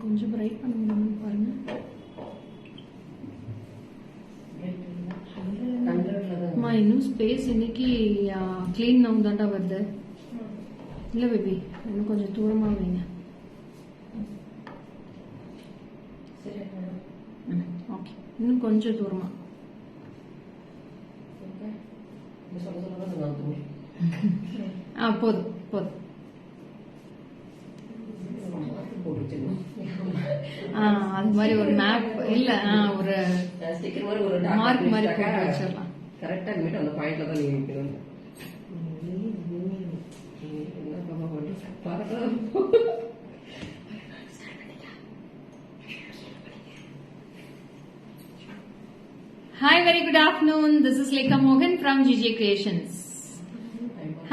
கொஞ்சம் பிரைட் பண்ண முடியும்னு பாருங்க. இன்னும் ஸ்பேஸ் இன்னைக்கு கிளீன் நவுன் தாண்டா வருது. இல்ல பேபி இன்னும் கொஞ்சம் தூரமா வைங்க. ஓகே இன்னும் கொஞ்சம் தூரமா. போதும் போதும். அது மாதிரி ஒரு மேப் இல்ல ஒரு மார்க் மாதிரி போட்டு வச்சிடலாம். கரெக்டா இனிமேட்டு அந்த பாயிண்ட்ல தான் நீங்க நிக்கணும். Hi, very good afternoon. This is Lekha Mohan from GJ Creations.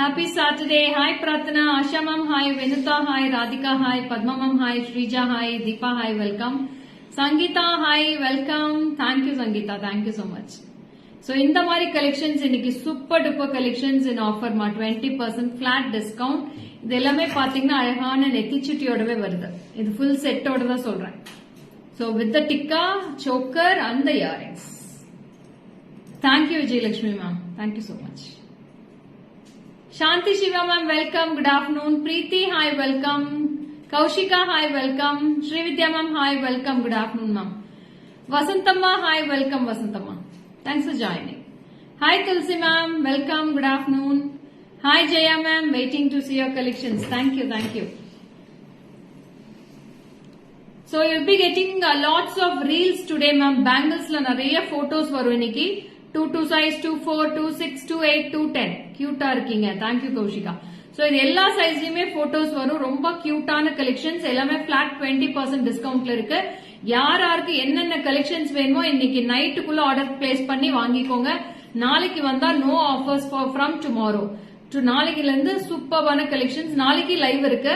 Happy Saturday. Hi Pratana, Asha ma'am, hi Venuta, hi Radhika, hi Padma ma'am, hi Shrija, hi Deepa, hi welcome. Sangeeta, hi welcome. Thank you Sangeeta, thank you so much. So இந்த மாதிரி collections இன்னைக்கு super duper collections in offer மா 20% flat discount. இது எல்லாமே பாத்தீங்கன்னா அழகான நெத்திச்சுட்டியோடவே வருது. இது full set ஓட தான் சொல்றேன். So with the tikka, choker and the earrings. Thank you Vijay Lakshmi ma'am. Thank you so much. Shanti Shiva ma'am, welcome. Good afternoon. Preeti, hi, welcome. Kaushika, hi, welcome. Srividya ma'am, hi, welcome. Good afternoon ma'am. Vasantamma, hi, welcome Vasantamma. Thanks for joining. Hi Tulsi ma'am, welcome. Good afternoon. Hi Jaya ma'am, waiting to see your collections. Thank you, thank you. So you'll be getting lots of reels today ma'am. Bangles la nariya photos varum iniki. 2 size 24 26 28 210 கியூட்டா இருக்கீங்க. Thank you Kaushika. So இது எல்லா சைஸ்லயுமே photos வரும். ரொம்ப கியூட்டான collections எல்லாமே plot 20% டிஸ்கவுண்ட்ல இருக்கு. யாருக்கு என்னென்ன கலெக்ஷன்ஸ் வேணுமோ இன்னைக்கு நைட்டுக்குள்ள ஆர்டர் பிளேஸ் பண்ணி வாங்கிக்கோங்க. நாளைக்கு வந்தா நோ ஆஃபர்ஸ் ஃப்ரம் டுமாரோ. நாளைக்குல இருந்து சூப்பர்வான கலெக்ஷன்ஸ். நாளைக்கு லைவ் இருக்கு.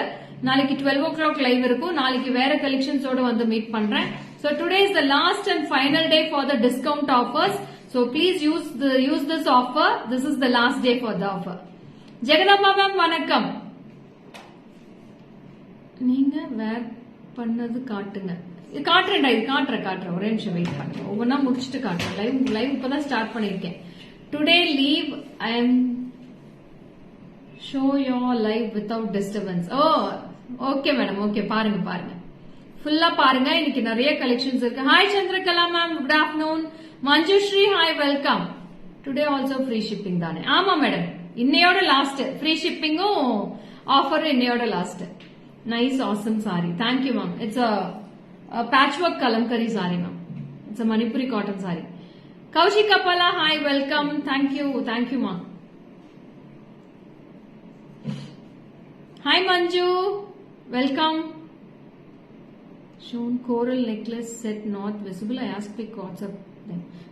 நாளைக்கு 12 o'clock லைவ் இருக்கும். நாளைக்கு வேற கலெக்ஷன்ஸோட வந்து மீட் பண்றேன். So today is the last and final day for the discount offers. So please use this offer. This is the last day for the offer. Jagadamba ma'am வணக்கம். நீங்க வேர் பண்ணது காட்டுங்க. காட்டுறேன்டா, இது காட்டுறேன். ஒரே நிமிஷம் வெயிட் பண்ணுங்க. ஒவ்வொன்னா முடிச்சிட்டு காட்டுறேன். லைவ் இப்பதான் ஸ்டார்ட் பண்ணிருக்கேன். Today leave I am show your live without disturbance. Oh, okay madam. Okay, பாருங்க. ஃபுல்லா பாருங்க. இன்னைக்கு நிறைய கலெக்ஷன்ஸ் இருக்கு. Hi Chandrakala ma'am, good afternoon. Manjushree, hi welcome. Today also free shipping தானே? ஆமா மேடம், இன்னையோட லாஸ்ட் ஃப்ரீ ஷிப்பிங்கும் ஆஃபர் இன்னையோட last. Nice awesome sari. Thank you ma'am. It's a patch work Kalamkari sari ma'am. It's a Manipuri cotton sari. Kaushik Kabala, hi welcome. Thank you ma'am. Hi Manju, welcome. Shown coral necklace set not visible. I asked pic WhatsApp.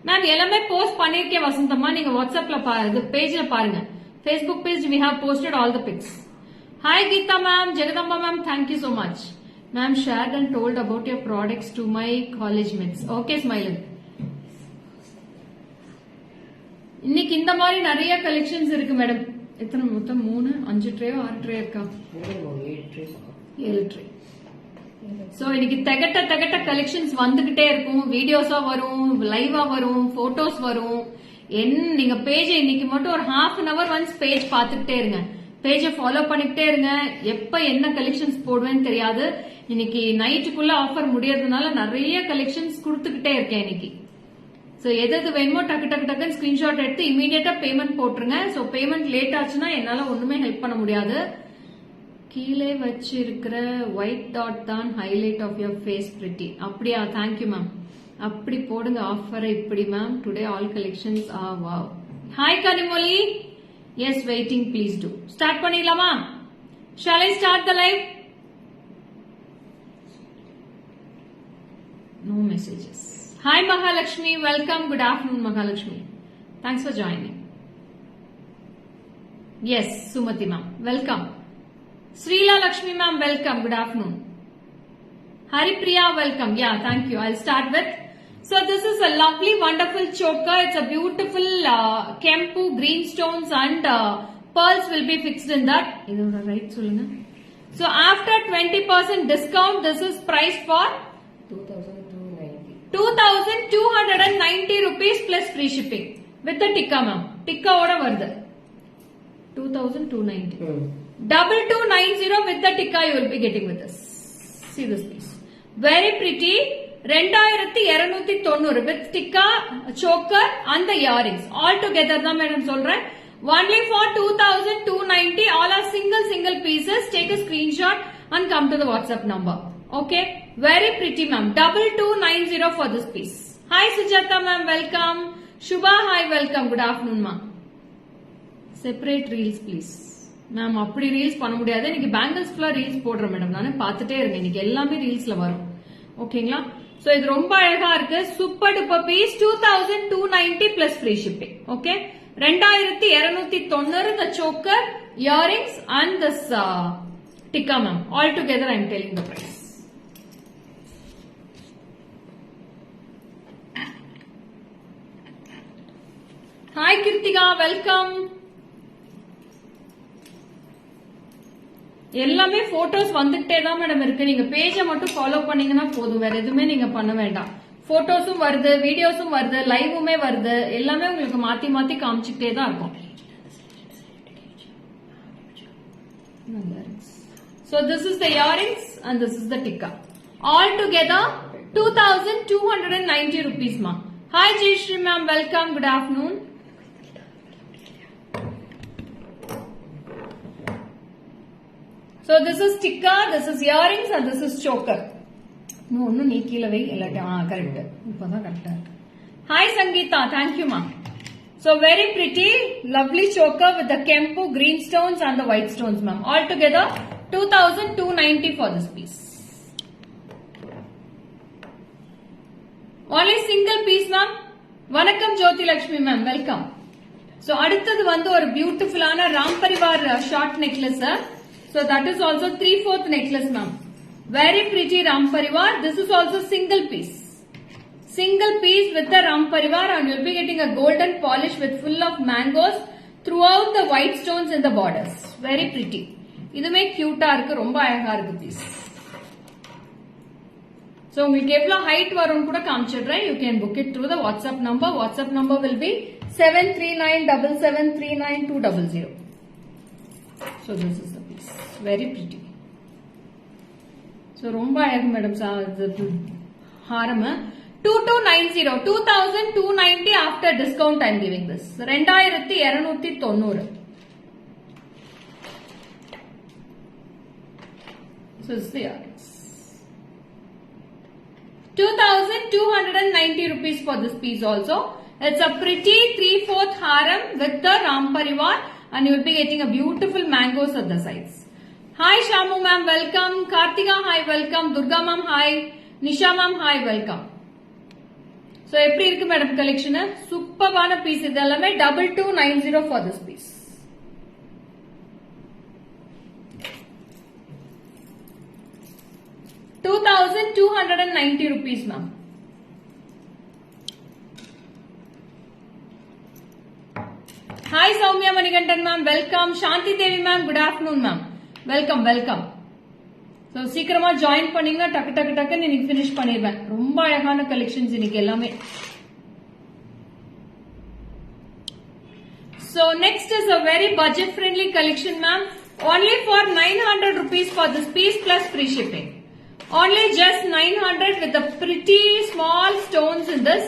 Ma'am, எல்லாமே post பண்ணிருக்கேன் வசந்தம்மா. நீங்க வாட்ஸ்அப்ல பாருங்க, பேஜ்ல பாருங்க. Facebook page we have posted all the pics. Hi Geeta ma'am, Jagadamba ma'am, thank you so much. Ma'am shared and told about your products to my college mates. Okay, smiling. இன்னைக்கு இந்த மாதிரி நிறைய கலெக்ஷன்ஸ் இருக்கு மேடம். எத்தனை மொத்தம் 3 5 tray 6 tray இருக்கா? 7 tray. So இன்னைக்கு தகட்ட கலெக்ஷன்ஸ் வந்துகிட்டே இருக்கும். வீடியோஸா வரும், லைவா வரும், போட்டோஸ் வரும். நீங்க பேஜ் இன்னைக்கு மட்டும் ஒரு half an hour once page பாத்துக்கிட்டே இருங்க. பேஜ ஃபாலோ பண்ணிக்கிட்டே இருங்க. எப்ப என்ன கலெக்ஷன்ஸ் போடுவேன்னு தெரியாது. இன்னைக்கு நைட்டுக்குள்ள ஆஃபர் முடியறதுனால நிறைய கலெக்ஷன்ஸ் கொடுத்துக்கிட்டே இருக்கேன் இன்னைக்கு. சோ எது வேணுமோ டக்கு ஸ்கிரீன்ஷாட் எடுத்து இமீடியட்டா பேமெண்ட் போட்டுருங்க. சோ பேமெண்ட் லேட் ஆச்சுன்னா என்னால ஒண்ணுமே ஹெல்ப் பண்ண முடியாது. கீழே வச்சிருக்கிற ஒயிட் டாட் தான் highlight of your face pretty. அப்படியா? Thank you ma'am. அப்படி போடுங்க ஆஃபர். இப்படி ma'am today all collections are wow. Hi Kanimozhi. Yes waiting, please do. Start பண்ணிடலாமா? Shall I start the live? No messages. Hi Mahalakshmi, welcome. Good afternoon Mahalakshmi. Thanks for joining. Yes Sumathi ma'am, welcome. Sreela Lakshmi ma'am, welcome. Good afternoon. Haripriya, welcome. Yeah, thank you. I'll start with. So this is a lovely, wonderful choker. It's a beautiful kempu, green stones and pearls will be fixed in that. Idoda right solunga. So after 20% discount, this is priced for 2290. 2290 rupees plus free shipping with the tikka ma'am. Tikka oda varudhu 2290. 2290 with the tikka you will be getting with us. See this piece. Very pretty. 2290 with tikka, choker and the earrings. All together da madam solren. Only for 2290. All are single pieces. Take a screenshot and come to the WhatsApp number. Okay. Very pretty ma'am. 2290 for this piece. Hi Sujata ma'am. Welcome. Shubha hi. Welcome. Good afternoon ma'am. Separate reels please. Ma'am அப்படி reels பண்ண முடியாது. இன்னைக்கு bangles ஃபுல்லா reels போடுறேன் madam. நானே பார்த்துட்டே இருக்கேன். இன்னைக்கு எல்லாமே ரீல்ஸ்ல வரும். ஓகேங்களா? சோ இது ரொம்ப அழகா இருக்கு. Super duper piece. 2290 plus free shipping. Okay. 2290 the choker, earrings and this tikka ma'am. All together I am telling the price. Hi Kirtika, welcome. எல்லாமே போட்டோஸ் வந்துட்டே தான் மேடம் இருக்கு. நீங்க பேஜை மட்டும் ஃபாலோ பண்ணீங்கன்னா போதும். வேற எதுவுமே நீங்க பண்ண வேண்டாம். போட்டோஸும் வருது, வீடியோஸும் வருது, லைவுமே வருது. எல்லாமே உங்களுக்கு மாத்தி மாத்தி காமிச்சுட்டே தான் இருக்கும். So this is the earrings and this is the tikka. All together 2290 rupees ma. Hi Jayashree ma'am, welcome. Good afternoon. So this is tikka, this is earrings and this is choker. No, nee keela vei ellata correct. Ipada correct. Hi Sangeeta, thank you ma. So very pretty, lovely choker with the kempu green stones and the white stones ma'am. All together 2290 for this piece. Only single piece ma'am. Vanakkam Jyoti Lakshmi ma'am, welcome. So அடுத்தது வந்து ஒரு பியூட்டிஃபுல்லான Ram Parivar short necklace. So that is also 3/4 necklace ma'am. Very pretty Ram Parivar. This is also single piece. Single piece with the Ram Parivar and you'll be getting a golden polish with full of mangoes throughout the white stones in the borders. Very pretty. இதுமே கியூட்டா இருக்கு, ரொம்ப அழகா இருக்கு piece. So உங்களுக்கு எவ்வளவு height வரும் கூட காமிச்சிடுறேன். You can book it through the WhatsApp number. WhatsApp number will be 7397739200. So this is the piece. Very pretty. So ரொம்ப அழகு madam Haram. 2290 2290 after discount I am giving this. 2290. So this is the earrings. 2290 rupees for this piece also. It's a pretty 3/4 haram with the Ram Parivar and you will be getting a beautiful mangoes at the sides. Hi Shamu ma'am, welcome. Kartika hi, welcome. Durga ma'am hi. Nisha ma'am hi, welcome. So எப்படி இருக்கு madam collection? சூப்பரான piece. இது எல்லாமே 2290 for this piece. ₹2290 ma'am. Hi Soumya Manikantan ma'am, welcome. Shanti Devi ma'am, good afternoon ma'am. Welcome, welcome. So சீக்கிரமா join பண்ணீங்கன்னா டக்கு டக்கு டக்குன்னு இன்னைக்கு finish பண்ணிடுவேன். ரொம்ப அழகான கலெக்ஷன்ஸ் இன்னைக்கு எல்லாமே. So next is a very budget friendly collection ma'am. Only for 900 rupees for this piece plus free shipping. Only just 900 with the pretty small stones in this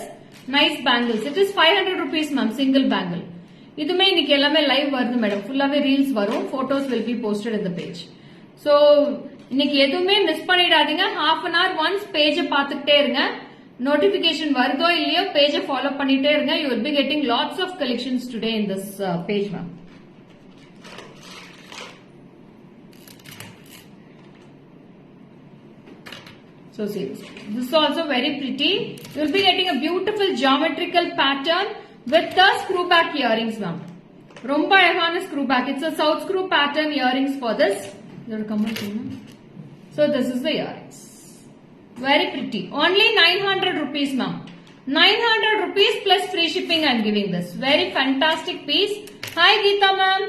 nice bangles. It is 500 rupees ma'am, single bangle. இதுமே இன்னைக்கு எல்லாமே live வருது madam. ஃபுல்லாவே reels வரும். Photos will be posted in the page. So இன்னைக்கு எதுவுமே miss பண்ணிடாதீங்க. half an hour once பேஜை பார்த்துக்கிட்டே இருங்க. நோட்டிபிகேஷன் வருதோ இல்லையோ பேஜை ஃபாலோ பண்ணிட்டே இருங்க. You will be getting lots of collections today in this page ma'am. So see this. This is also very pretty. You will be getting a beautiful geometrical pattern with the screw back earrings ma'am. ரொம்ப அழகான screw back. It's a south screw pattern earrings for this. So this is the earrings. Very pretty. Only 900 rupees ma'am. 900 rupees plus free shipping I am giving this. Very fantastic piece. Hi Geeta ma'am.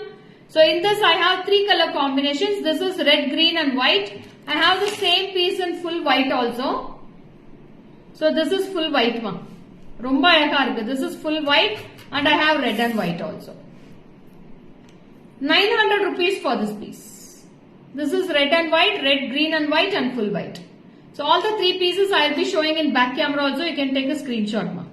So in this I have 3 color combinations. This is red, green and white. I have the same piece in full white also. So this is full white ma. Romba alaga irukku. This is full white and I have red and white also. 900 rupees for this piece. This is red and white, red, green and white and full white. So all the three pieces I will be showing in back camera also. You can take a screenshot ma.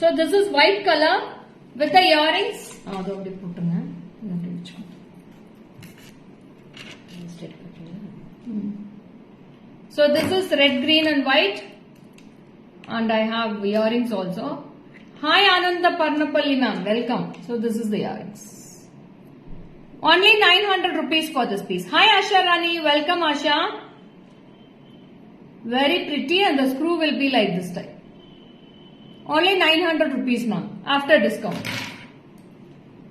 So this is white color with the earrings. So this is red, green and white and I have earrings also. Hi Ananda Parnapalli ma'am, welcome. So this is the earrings. Only 900 rupees for this piece. Hi Asha Rani, welcome Asha. Very pretty and the screw will be like this type. Only 900 rupees ma'am after discount.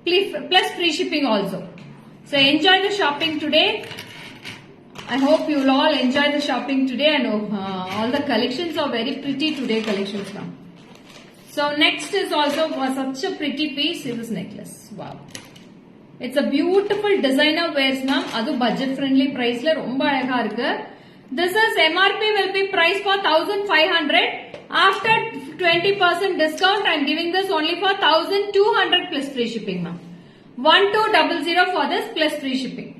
Please, plus free shipping also. So enjoy the shopping today. I hope you will all enjoy the shopping today and all the collections are very pretty today collections ma'am. So next is also such a pretty piece. Is this necklace. Wow. It's a beautiful designer wears ma'am. Adu budget friendly price la romba alaga irukku. This is MRP will be priced for 1500. After 20% discount, I am giving this only for 1200 plus free shipping ma'am. 1200 for this plus free shipping.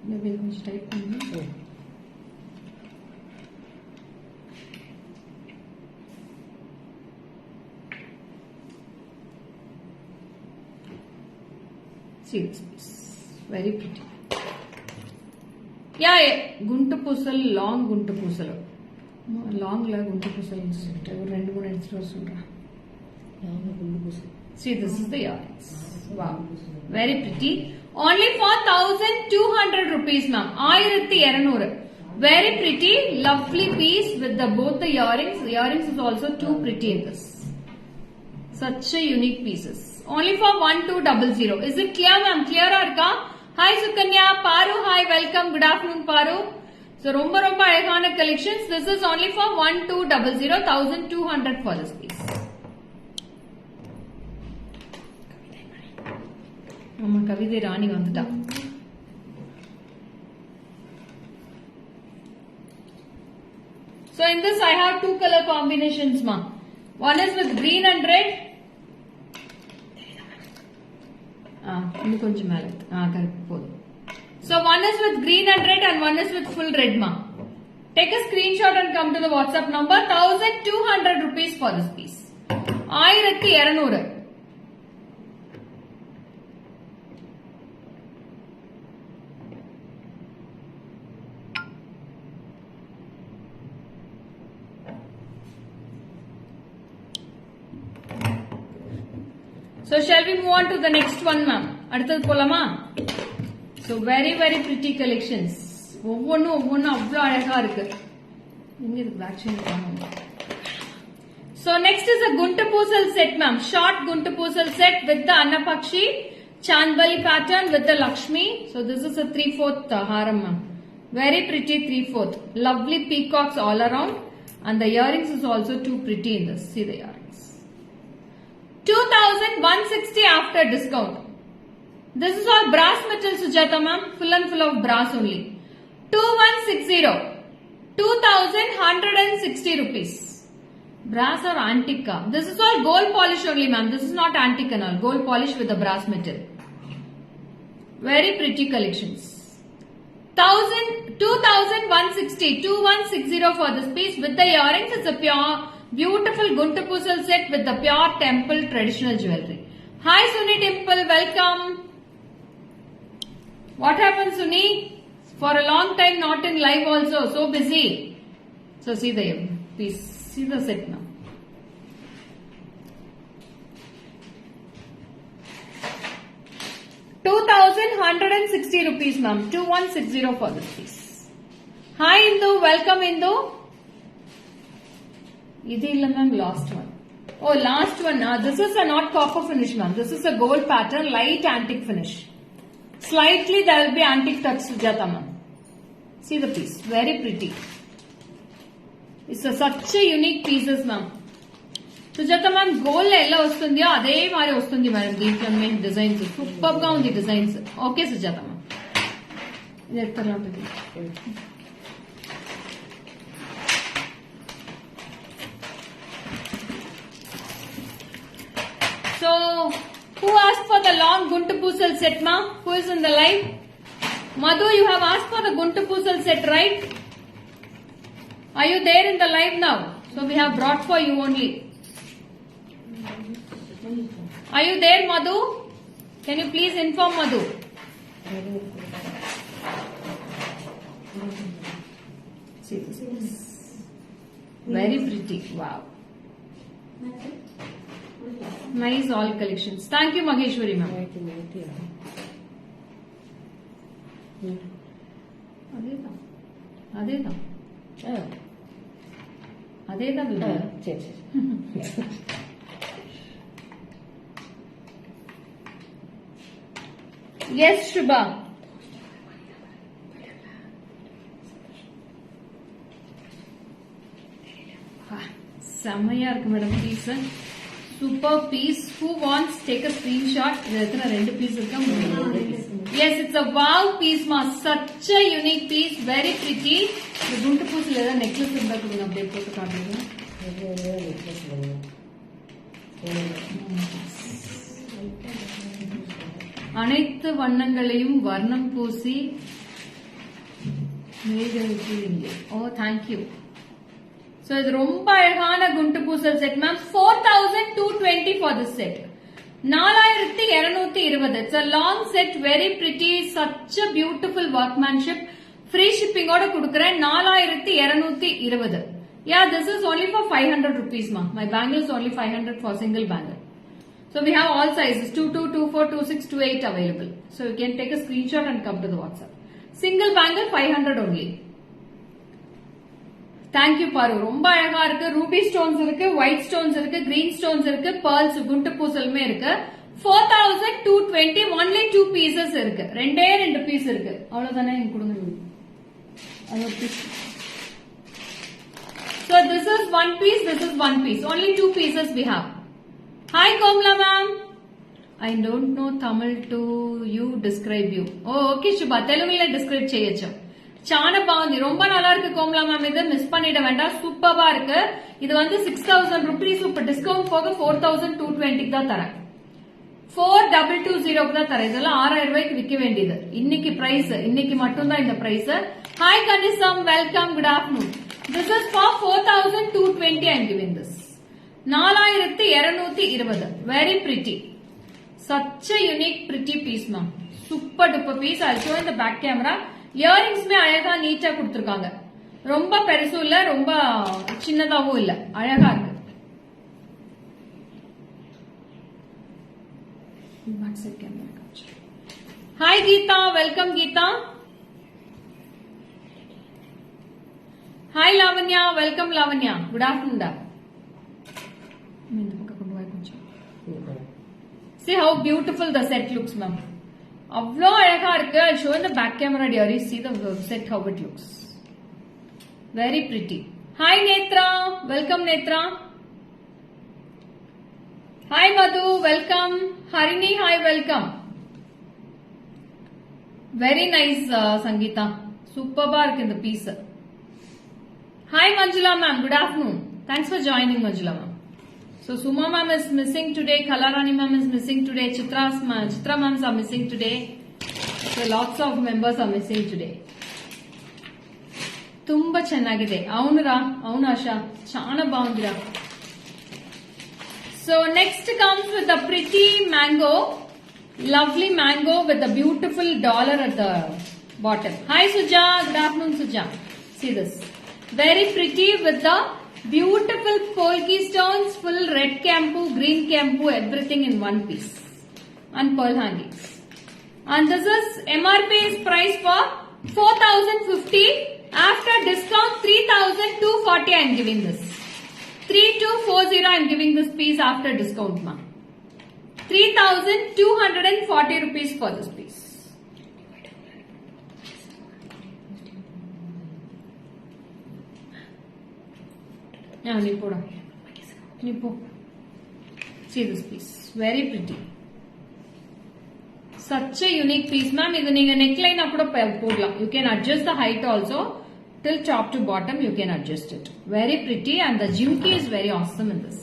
Maybe which type? See this piece. Very pretty. Yeah, Guntu Pusal, long Guntu Pusal. Long la Guntu Pusal. See, this is the earrings. Wow. Very pretty. Only for 1200 rupees ma'am. 1200. Very pretty, lovely piece with the both the earrings. The earrings is also too pretty in this. Such a unique pieces. Only for 1200. Is it clear ma'am? Clear arka? Hi Sukanya, Paru, hi, welcome. Good afternoon Paru. So romba alagana collections. This is only for 1200, 1200 for this piece. Amma Kavitha Rani vandutta. So in this I have two color combinations ma. One is with green and red. So one is with green and red and one is with full red ma. Take a screenshot and come to the WhatsApp number. 1200 rupees for this piece. 1200. So shall we move on to the next one ma'am? Adutha polama. So very pretty collections. Ovvonu avlo alaga irukku. Inga idu black chain kaanum. So next is a Guntu Pusal set ma'am. Short Guntu Pusal set with the Annapakshi Chandbali pattern with the Lakshmi. So this is a 3/4 haram ma'am. Very pretty 3/4. Lovely peacocks all around and the earrings is also too pretty in this. See the earrings. 2160 after discount. This is all brass metal Sujata ma'am. Full and full of brass only. 2160. 2160 rupees. Brass or antique. This is all gold polish only ma'am. This is not antique and all. Gold polish with the brass metal. Very pretty collections. 2160. 2160 for this piece with the earrings. It's a pure beautiful Guntu Pusal set with the pure temple traditional jewelry. Hi Suni Dimple, welcome. What happened Suni? For a long time not in live also, so busy. So see the piece, see the set now. ₹2,160 ma'am, 2160 for this piece. Hi Indu, welcome Indu. This is ma'am last one. Oh, last one. This is a not copper finish ma'am. This is a gold pattern, light antique finish. Slightly there will be antique touch Sujata ma'am. See the piece. Very pretty. It's such a unique pieces, ma'am. Sujatha ma'am gold ఎలా వస్తుందో అదే మరి వస్తుంది madam దీంట్లో designs super గా ఉంది designs. Okay Sujatha ma'am ఇది ఎక్కడ ఉంటుంది. So, who asked for the long Guntu Pusal set, ma? Who is in the live? Madhu, you have asked for the Guntu Pusal set, right? Are you there in the live now? So, we have brought for you only. Are you there, Madhu? Can you please inform Madhu? See this. Very pretty. Wow. Nice all collections. Thank you, Maheshwari ma'am. Adeda. Yes, Shubha. Samaya irukku madam piece. Super piece. Who wants take a screenshot? Rendu piece irukka. Yes, it's a wow piece ma. Such a unique piece. Very pretty. The guntu poos ledha necklace unda kudu na update photo kaadrega. அனைத்து வண்ணங்களையும் வர்ணம் பூசி மேகவிட்டு. ஓ thank you. So இது ரொம்ப அழகான குண்டு பூசல் set ma'am. 4220 for this set. 4220. It's a long set, very pretty, such a beautiful workmanship. Free shipping oda kudukuren. 4220. Yeah, this is only for 500 rupees ma. My bangle is only 500 for single bangle. So we have all sizes 22, 24, 26, 28 available. So you can take a screenshot and come to the WhatsApp. Single bangle 500 only. Thank you Paru. Romba அழகா இருக்கு. Ruby stones இருக்கு, white stones இருக்கு, green stones இருக்கு, pearls குண்டு பூசல்மே இருக்கு. 4220 only 2 pieces இருக்கு. ரெண்டு piece இருக்கு. அவ்வளவுதானே கொடுங்க. So this is one piece, this is one piece. Only 2 pieces we have. Hi Komla ma'am. I don't know Tamil to you describe you. Oh okay Shubha. Telugula describe cheyochu. Chaana bagundi. Romba nalla irukku Komla ma'am. Idu miss pannida vendam. Superba irukku. Idu vandu 6000 rupees super discount poga 4220 da thara. 4220 ku da thara. Idella 6000 rupayku vikka vendiyது. இன்னைக்கு price. இன்னைக்கு மட்டும் தான் இந்த price. Hi Kanisam. Welcome. Good afternoon. This is for 4220 I am giving this. 4220. Very pretty. Such a unique pretty piece ma'am. Super duper piece. I'll show in the back camera. Earrings me அழகா நீட்டா கொடுத்திருக்காங்க. ரொம்ப பெருசு இல்ல, ரொம்ப சின்னதாவும் இல்ல. அழகா இருக்கு. Hi Geeta. Welcome Geeta. Hi Lavanya. Welcome Lavanya. Good afternoon da. See how beautiful the set looks ma'am. Avlo அழகா இருக்கு. I'll show in the back camera dear. You see the set how it looks. Very pretty. Hi Netra. Welcome Netra. Hi Madhu. Welcome. Harini. Hi. Welcome. Very nice Sangeeta. Superba இருக்கு இந்த piece. Hi Manjula ma'am. Good afternoon. Thanks for joining Manjula ma'am. So Suma ma'am is missing today, Kalarani ma'am is missing today, Chitra ma'ams are missing today. So lots of members are missing today. Tumba chennagide. Avunu Asha. Chana baundira. So next comes with the pretty mango. Lovely mango with the beautiful dollar at the bottom. Hi Suja. Good afternoon Suja. See this. Very pretty with the beautiful polki stones, full red campu, green campu, everything in one piece. And pearl hangings. And this is MRP is priced for 4050. After discount 3240 I am giving this. 3240 I am giving this piece after discount ma. 3240 rupees for this piece. நீ போடா நீ போ. See this piece, very pretty. Such a unique piece, ma'am. இது நீங்க neckline கூட போடலாம். You can adjust the height also till top to bottom. You can adjust it. Very pretty, and the jimki is very awesome in this.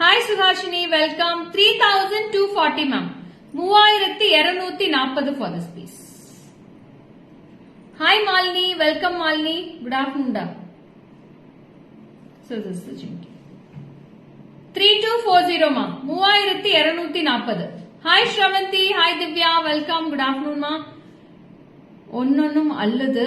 Hi Sudhashini, welcome. 3240, ma'am. 3240 for this piece. Hi Malini, welcome Malini. Good afternoon, da. So this is the jimki. 3240, ma. 3240. Hi Shravanti, hi Divya, welcome. Good afternoon, ma. ஒன்னொன்னும் அல்லது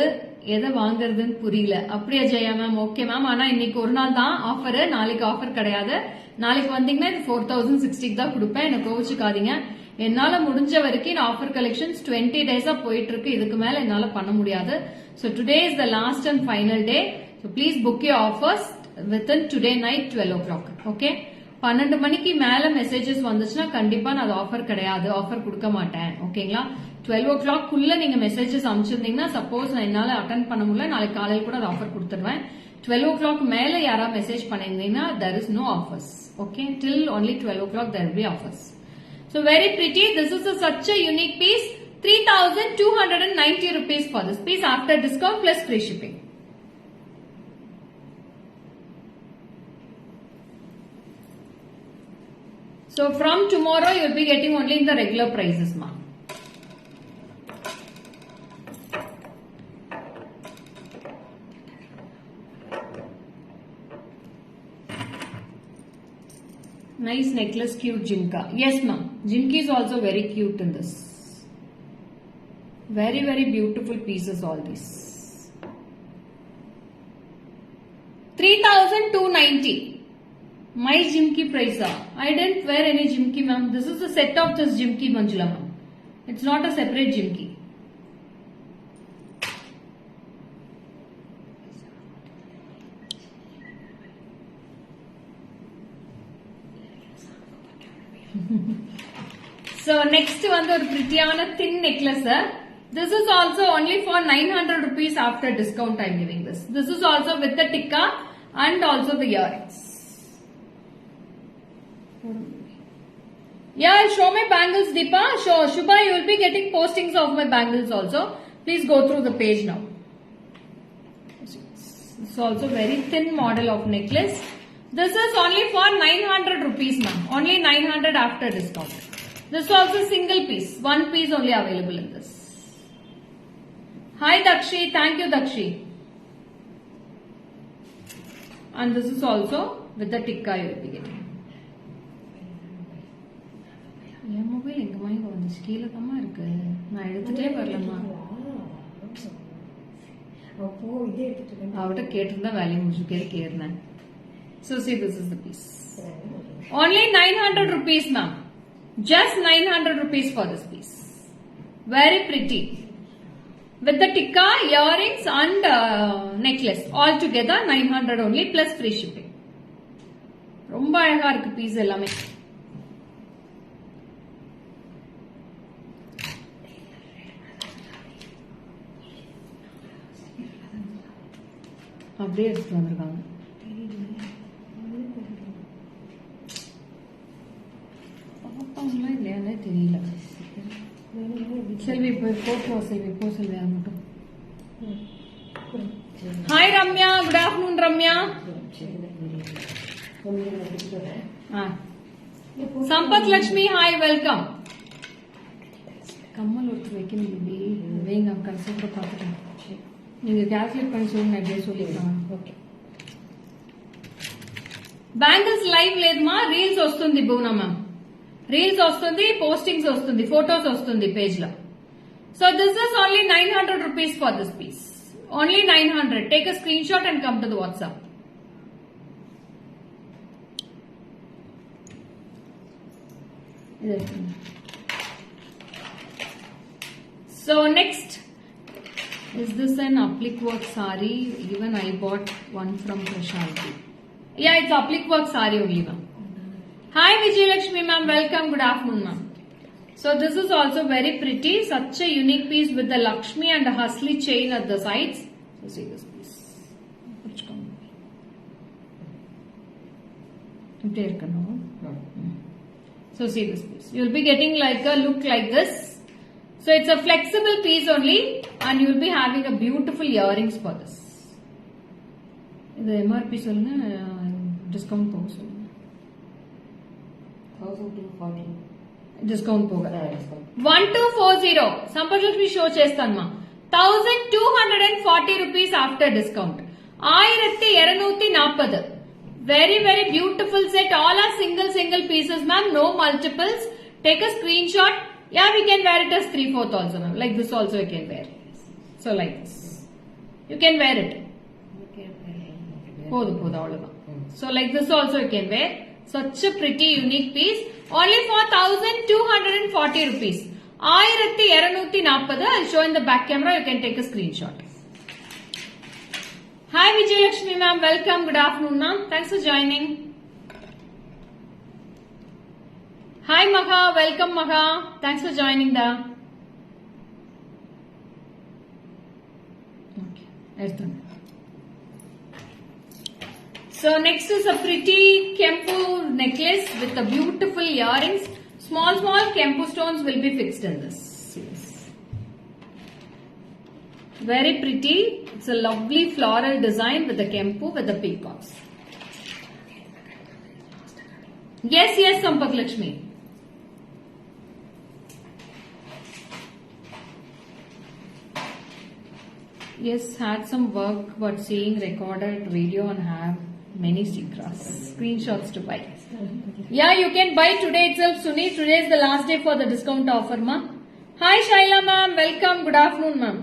எதை வாங்குறதுன்னு புரியல. அப்படியே Jaya ma'am, okay ma'am. ஆனா இன்னைக்கு ஒரு நாள் தான் offer, நாளைக்கு ஆஃபர் கிடையாது. நாளைக்கு வந்தீங்கன்னா இது 4060 தான் கொடுப்பேன். எனக்கு கோவிச்சுக்காதீங்க. என்னால முடிஞ்ச வரைக்கும் ஆஃபர் கலெக்ஷன்ஸ் 20 டேஸா போயிட்டு இருக்கு. இதுக்கு மேல என்னால பண்ண முடியாது. So today is the last and final day. So please book your offers within today night 12 o'clock. Okay? 12 மணிக்கு மேல மெசேஜஸ் வந்துச்சுன்னா கண்டிப்பா நான் அது ஆஃபர் கிடையாது, ஆஃபர் கொடுக்க மாட்டேன். ஓகேங்களா? 12 o'clock குள்ள நீங்க மெசேஜஸ் அனுப்பிச்சிருந்தீங்கன்னா சப்போஸ் நான் என்னால அட்டென்ட் பண்ண முடியல, நாளைக்கு காலையில் கூட அது ஆஃபர் கொடுத்துருவேன். 12 o'clock மேல யாரா message பண்ணிருந்தீங்கன்னா there is no offers. Okay? Till only 12 o'clock there will be offers. So very pretty. This is such a unique piece. 3290 rupees for this piece after discount plus free shipping. So from tomorrow you will be getting only in the regular prices, ma. Nice necklace, cute jimka. Yes, ma'am. Jimki is also very cute in this. Very, very beautiful pieces, all these. 3290. My jimki price. I didn't wear any jimki, ma'am. This is a set of this jimki, Manjula, ma'am. It's not a separate jimki. So next one, the prettyana thin necklace. This is also only for 900 rupees after discount. I am giving this. This is also with the tikka and also the earrings. Yeah, I'll show my bangles, Deepa. Sure, Shubha, you will be getting postings of my bangles also. Please go through the page now. It's also very thin model of necklace. This is only for 900 rupees, ma'am. Only 900 after discount. This is also single piece. One piece only available in this. Hi Dakshi. Thank you, Dakshi. And this is also with the tikka you will be getting. N mobile எங்க வாங்கி வந்துச்சு, கீழே தாமா இருக்கு. நான் எடுத்துட்டே வரலம்மா. அவட்ட கேட்டிருந்தா வேலையை முடிச்சு கேட்கிறேன். So see, this is the piece. Only 900 rupees, ma'am. Just 900 rupees for this piece. Very pretty. With the tikka, earrings and necklace. All together 900 only plus free shipping. ரொம்ப அழகா இருக்கு பீஸ் எல்லாமே. அப்படியே எடுத்துட்டு வந்திருக்காங்க. இல்லையானே தெரியல. செல்வி போட்டோ, செல்வி போ, செல்வி அது மட்டும். Hi Ramya, good afternoon Ramya. Sampath Lakshmi, hi, welcome. கம்மல் ஒருத்தர் வைக்கணும் பேபி, வைங்க கடைசி கூட பார்த்துட்டேன். நீங்க கால்குலேட் பண்ணி சொல்லுங்க, அப்படியே சொல்லிக்கலாம். ఓకే. బ్యాంగిల్స్ లైవ్ లేదమ్మా, రీల్స్ వస్తుంది బోనా మ్యామ్. రీల్స్ వస్తుంది, పోస్టింగ్స్ వస్తుంది, ఫోటోస్ వస్తుంది పేజ్ లో. So this is only 900 rupees for this piece. Only 900. Take a screenshot and come to the WhatsApp. So next, is this an applique work saree? Even I bought one from Prashanti. Yeah, it's applique work saree only, ma'am. Hi Vijayalakshmi ma'am, welcome, good afternoon ma'am. So this is also very pretty, such a unique piece with the Lakshmi and the Hasli chain at the sides. So see this piece. இப்படி இருக்கணும். So see this piece. You will be getting like a look like this. So it's a flexible piece only, and you will be having a beautiful earrings for this. இது MRP சொல்லுங்க, discount போக சொல்லுங்க. 1240. Discount పోగా 1240 సంపదలక్ష్మి show చేస్తానమ్మా. 1240 rupees after discount. 1240. Very very beautiful set. All are single pieces, ma'am. No multiples. Take a screenshot. Yeah, we can wear it as 3/4 also, ma'am. Like this also you can wear. So like this, you can wear it. போது அவ்வளவுதான். So like this also you can wear. Such a pretty unique piece. Only for 1240 rupees. 1240. I'll show in the back camera. You can take a screenshot. Hi Vijayalakshmi ma'am. Welcome. Good afternoon ma'am. Thanks for joining. Hi Maha. Welcome Maha. Thanks for joining da. Okay. So next is a pretty Kempu necklace with a beautiful earrings. Small Kempu stones will be fixed in this. Very pretty. It's a lovely floral design with the Kempu with the peacocks. Yes, Sampak Lakshmi. Yes, had some work but seeing recorded video and have many secrets. Screenshots to buy. Yeah, you can buy today itself, Suni. Today is the last day for the discount offer, ma. Hi, Shaila ma'am. Welcome. Good afternoon, ma'am.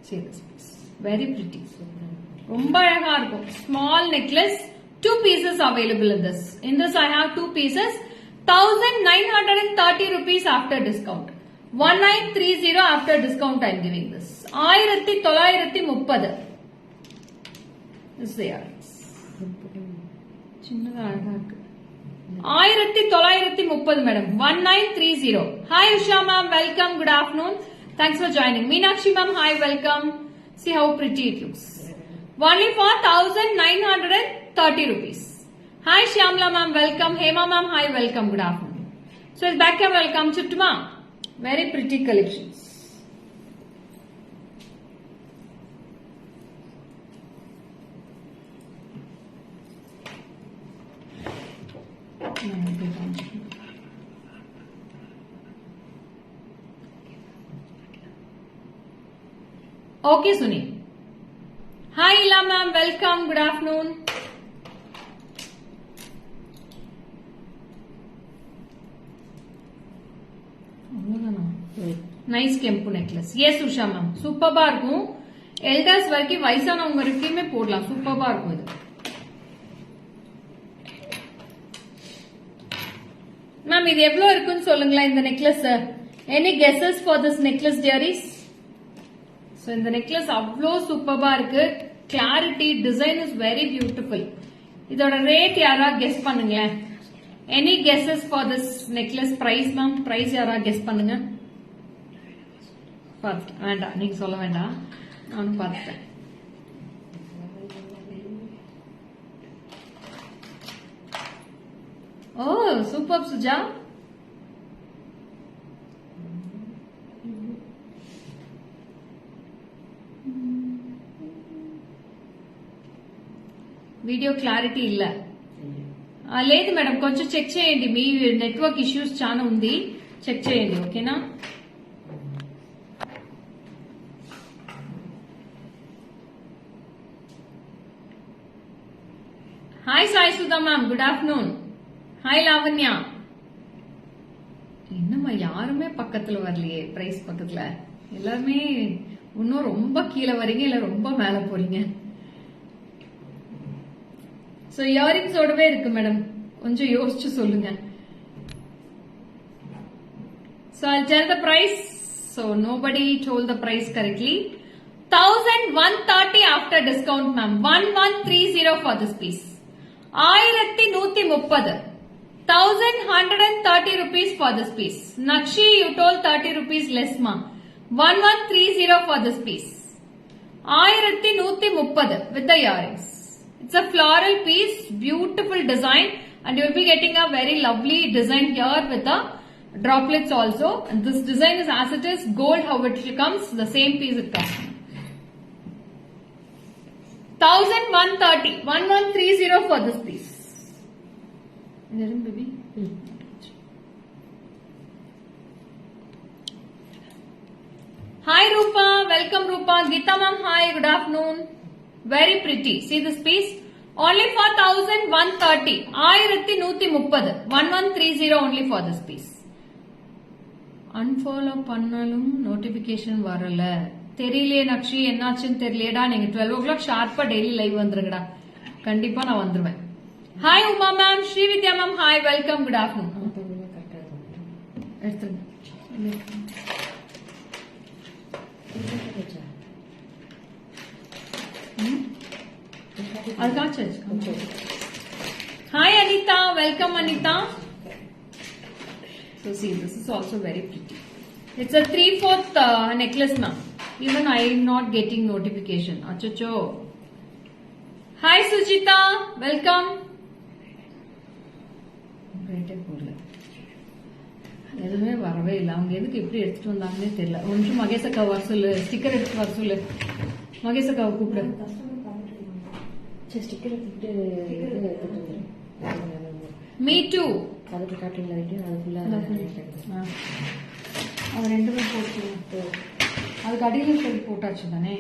See this piece. Very pretty. Romba alaga irukum. Small necklace. 2 pieces available in this. In this, I have 2 pieces. 1930 rupees after discount. 1930 after discount I am giving this. 1930. This is the earrings. சின்னதா அழகா இருக்கு. 1930 madam. 1930. Hi Usha ma'am, welcome. Good afternoon. Thanks for joining. Meenakshi ma'am, hi, welcome. See how pretty it looks. Only for 1930 rupees. Hi Shyamla ma'am, welcome. Hema ma'am, hi, welcome. Good afternoon. So it's back and welcome Chittuma. Very pretty collections. Okay, Suni. Hi, Ila ma'am. Welcome. Good afternoon. Nice Kempu necklace. Yes, Usha ma'am. Superba இருக்கும். Elders வரைக்கும் வயசானவங்க வரைக்குமே போடலாம். Superba இருக்கும் இது. Ma'am இது எவ்வளவு இருக்குன்னு சொல்லுங்களா இந்த necklace? Any guesses for this necklace, dearies? So இந்த நெக்லஸ் அவ்வளோ சூப்பர்பா இருக்கு. Clarity, design is very beautiful. இதோட ரேட் யாரா கெஸ் பண்ணுங்களேன்? Any guesses for this necklace price, ma'am? Price யாரா கெஸ் பண்ணுங்க? வேண்டாம், நீங்க சொல்ல வேண்டாம், நானும் பார்த்துட்டேன். ஓ சூப்பர் சுஜா. వీడియో క్లారిటీ ಇಲ್ಲ. లేదు మేడం, కొంచెం చెక్ చేయండి, మీ నెట్వర్క్ ఇష్యూస్ చాలా ఉంది, చెక్ చేయండి, ఓకేనా? Hi Sai Sudha ma'am, good afternoon. Hi Lavanya. என்னம்மா யாருமே பக்கத்துல வரலையே, பிரைஸ் பக்கத்துல எல்லாருமே இன்னும் ரொம்ப கீழே வரீங்க, இல்ல ரொம்ப மேல போறீங்க. So earrings ஓடவே இருக்கு மேடம், கொஞ்சம் யோசிச்சு சொல்லுங்க. So I'll tell the price. So nobody told the price correctly. 1130 after discount, ma'am. 1130 for this piece. 1130. 1130 rupees for this piece. Nakshi, you told 30 rupees less, ma'am. 1130 for this piece. 1130 with the earrings. It's a floral piece, beautiful design, and you will be getting a very lovely design here with the droplets also. And this design is as it is gold, how it comes, the same piece it comes. 1130, 1130 for this piece. Baby. Hi Rupa, welcome Rupa. Geeta ma'am, hi, good afternoon. Very pretty. See this piece? Only for 1130. 1130. 1130 only for this piece. Unfollow பண்ணாலும் notification வரல. தெரியலையே நக்ஷி என்னாச்சுன்னு தெரியலையடா. நீங்க 12 o'clock ஷார்ப்பா daily live வந்துருங்கடா. கண்டிப்பா நான் வந்துருவேன். Hi Uma ma'am, Srividya ma'am, hi, welcome, good afternoon. எடுத்துருங்க. அது காய்ச்சாச்சு. Hi Anita, welcome Anita. So see, this is also very pretty. It's a 3/4 necklace ma'am. Even I am not getting notification. Achacho. Hi Sujita, welcome. எதுவுமே வரவே இல்லை. அவங்க எதுக்கு எப்படி எடுத்துட்டு வந்தாங்கன்னே தெரியல. ஒரு நிமிஷம் மகேஷ் அக்கா வர சொல்லு, ஸ்டிக்கர் எடுத்து வர சொல்லு. மகேஷ் அக்காவை கூப்பிடு. Me too. அதுக்கு காட்டுங்களா? அது ஃபுல்லா அவன் 2 பேர் போட்டு அதுக்கு அடியில் சொல்லி போட்டாச்சு தானே,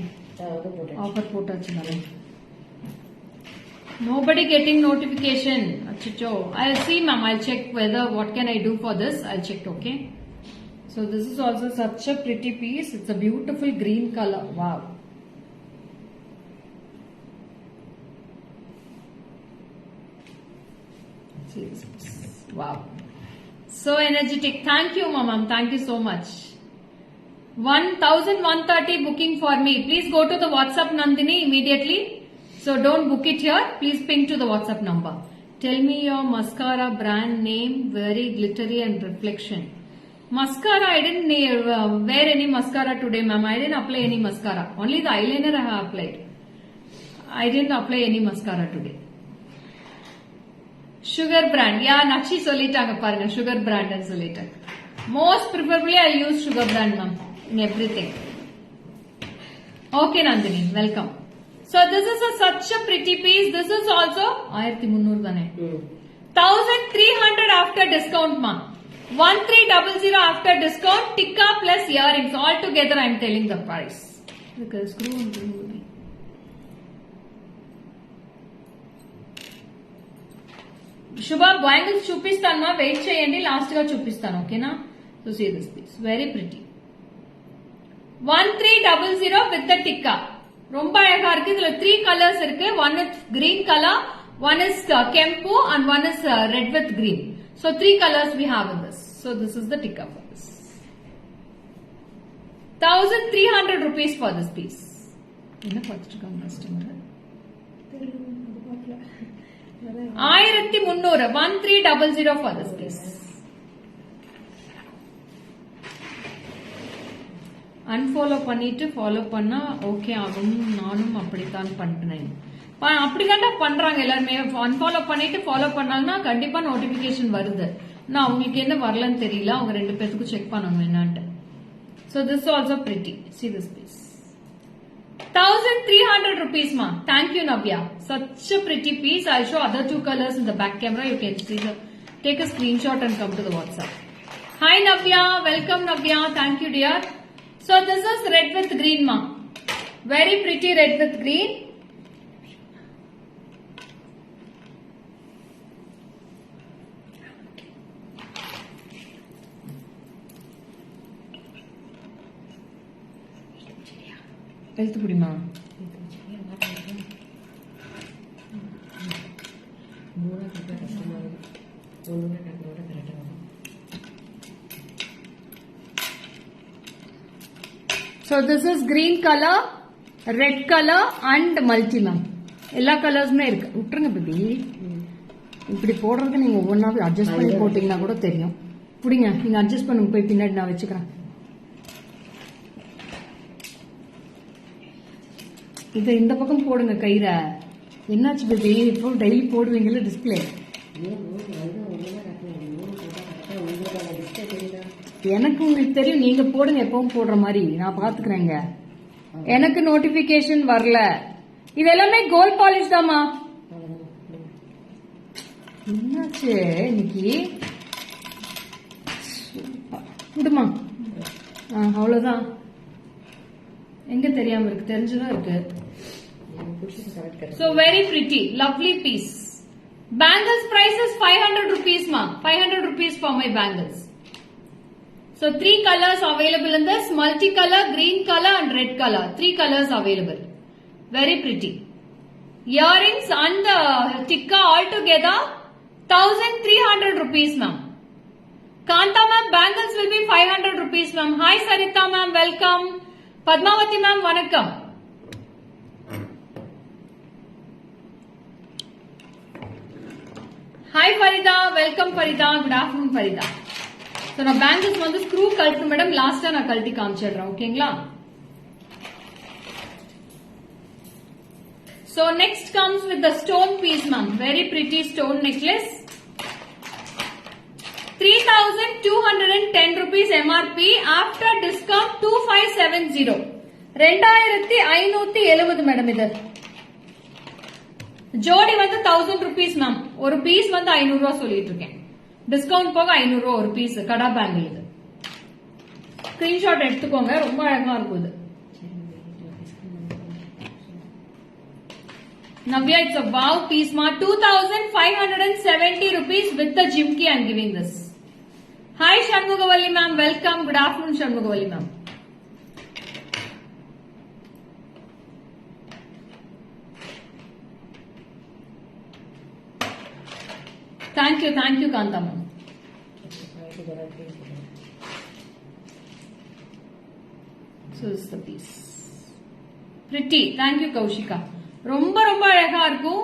ஆஃபர் போட்டாச்சு தானே. Nobody getting notification. Achicho. I'll see ma'am. I'll check whether what can I do for this. I'll check, okay. So this is also such a pretty piece. It's a beautiful green color. Wow. See this piece. Wow. So energetic. Thank you ma'am. Thank you so much. 1130 booking for me. Please go to the WhatsApp Nandini immediately. So don't book it here. Please ping to the WhatsApp number. Tell me your mascara brand name. Very glittery and reflection. Mascara. I didn't wear any mascara today, ma'am. I didn't apply any mascara. Only the eyeliner I have applied. I didn't apply any mascara today. Sugar brand. Yeah, Nakshi solitaanga parunga. Sugar brand and solitaanga. Most preferably I'll use sugar brand, ma'am, in everything. Okay, Nandini. Welcome. So this is such a pretty piece. This is also 1300 dane. 1300 after discount ma. 1300 after discount. Tikka plus earrings. All together I am telling the price. Because screw on me. Shubha bangles చూపిస్తాను మా, wait చేయండి, last గా చూపిస్తాను, ఓకేనా. So see this piece. Very pretty. 1300 with the tikka. ரொம்ப அழகா இருக்கு. இதுல 3 கலர்ஸ் இருக்கு. One is green color, one is kempu and one is red with green. So 3 colors we have in this. So this is the tikka for this. 1300 rupees for this piece. என்ன பார்த்துட்டு customer 1300. 1300 for this piece. Unfollow பண்ணிட்டு follow பண்ணா okay ஆகும். நானும் அப்படித்தான் பண்றேன். அப்படிதான்டா பண்றாங்க எல்லாருமே. அன்ஃபாலோ பண்ணிட்டு ஃபாலோ பண்ணாங்கன்னா கண்டிப்பா நோட்டிபிகேஷன் வருது. நான் அவங்களுக்கு என்ன வரலன்னு தெரியல. அவங்க 2 பேத்துக்கும் செக் பண்ணணும் என்னன்ட்டு. So this is also pretty. See this piece. 1300 rupees ma. Thank you Navya. Such a pretty piece. I'll show other 2 colors in the back camera. You can see the, take a screenshot and come to the WhatsApp. Hi Navya. Welcome Navya. Thank you dear. So this is red with green ma. Very pretty red with green. எழுத்து புடிமா. So this is green color, red color and multi ma'am. எல்லா கலர்ஸ்மே இருக்கு. விட்டுருங்க baby. இப்படி போடுறதுக்கு நீங்க ஒவ்வொன்றாவே adjust பண்ணி போட்டீங்கன்னா கூட தெரியும். புடிங்க, நீங்க அட்ஜஸ்ட் பண்ணுங்க. போய் பின்னாடி நான் வச்சுக்கிறேன். இதை இந்த பக்கம் போடுங்க கயிறை. என்னாச்சு பேபி? இப்போ டெய்லி போடுவீங்கல்ல டிஸ்பிளே. எனக்கு உங்களுக்கு தெரியும், நீங்க போடுங்க எப்பவும் போடுற மாதிரி, நான் பாத்துக்கிறேங்க. எனக்கு நோட்டிபிகேஷன் வரல. இது எல்லாமே கோல்ட் பாலிஷ் தாமா. என்னாச்சு இன்னைக்கு? விடுமா, அவ்வளவுதான். எங்க தெரியாம இருக்கு, தெரிஞ்சுதான் இருக்கு. So very pretty, lovely piece. Bangles price is 500 rupees, ma. 500 rupees for my bangles. So 3 colors available in this: multicolor, green color and red color. 3 colors available. Very pretty. Earrings and the tikka all together 1300 rupees, ma'am. Kanta ma'am, bangles will be 500 rupees, ma'am. Hi Sarita ma'am, welcome. Padmavati ma'am, vanakkam. Hi Farida, welcome Farida. Good afternoon Farida. So na bangles vandu screw kaltu madam, last na kalti kaamichidren, okayங்களா? So next comes with the stone piece, ma'am. Very pretty stone necklace. 3210 rupees MRP, after discount 2570. 2570 madam இது. ஜோடி வந்து 1000 rupees ma'am. ஒரு piece வந்து 500 ரூபாய் சொல்லிட்டு இருக்கேன். Discount போக 500 ரூபாய் ஒரு பீஸ். கடா பேங்கிள் இது. ஸ்கிரீன்ஷாட் எடுத்துக்கோங்க, ரொம்ப அழகா இருக்கும் இது. Navya, it's a wow piece ma. 2570 rupees with the jimki I am giving this. Hi Shanmugavalli ma'am, welcome. Good afternoon Shanmugavalli ma'am. Thank you Kanta ma'am. So this is the piece. Pretty. Thank you Kaushika. ரொம்ப ரொம்ப அழகா இருக்கும்.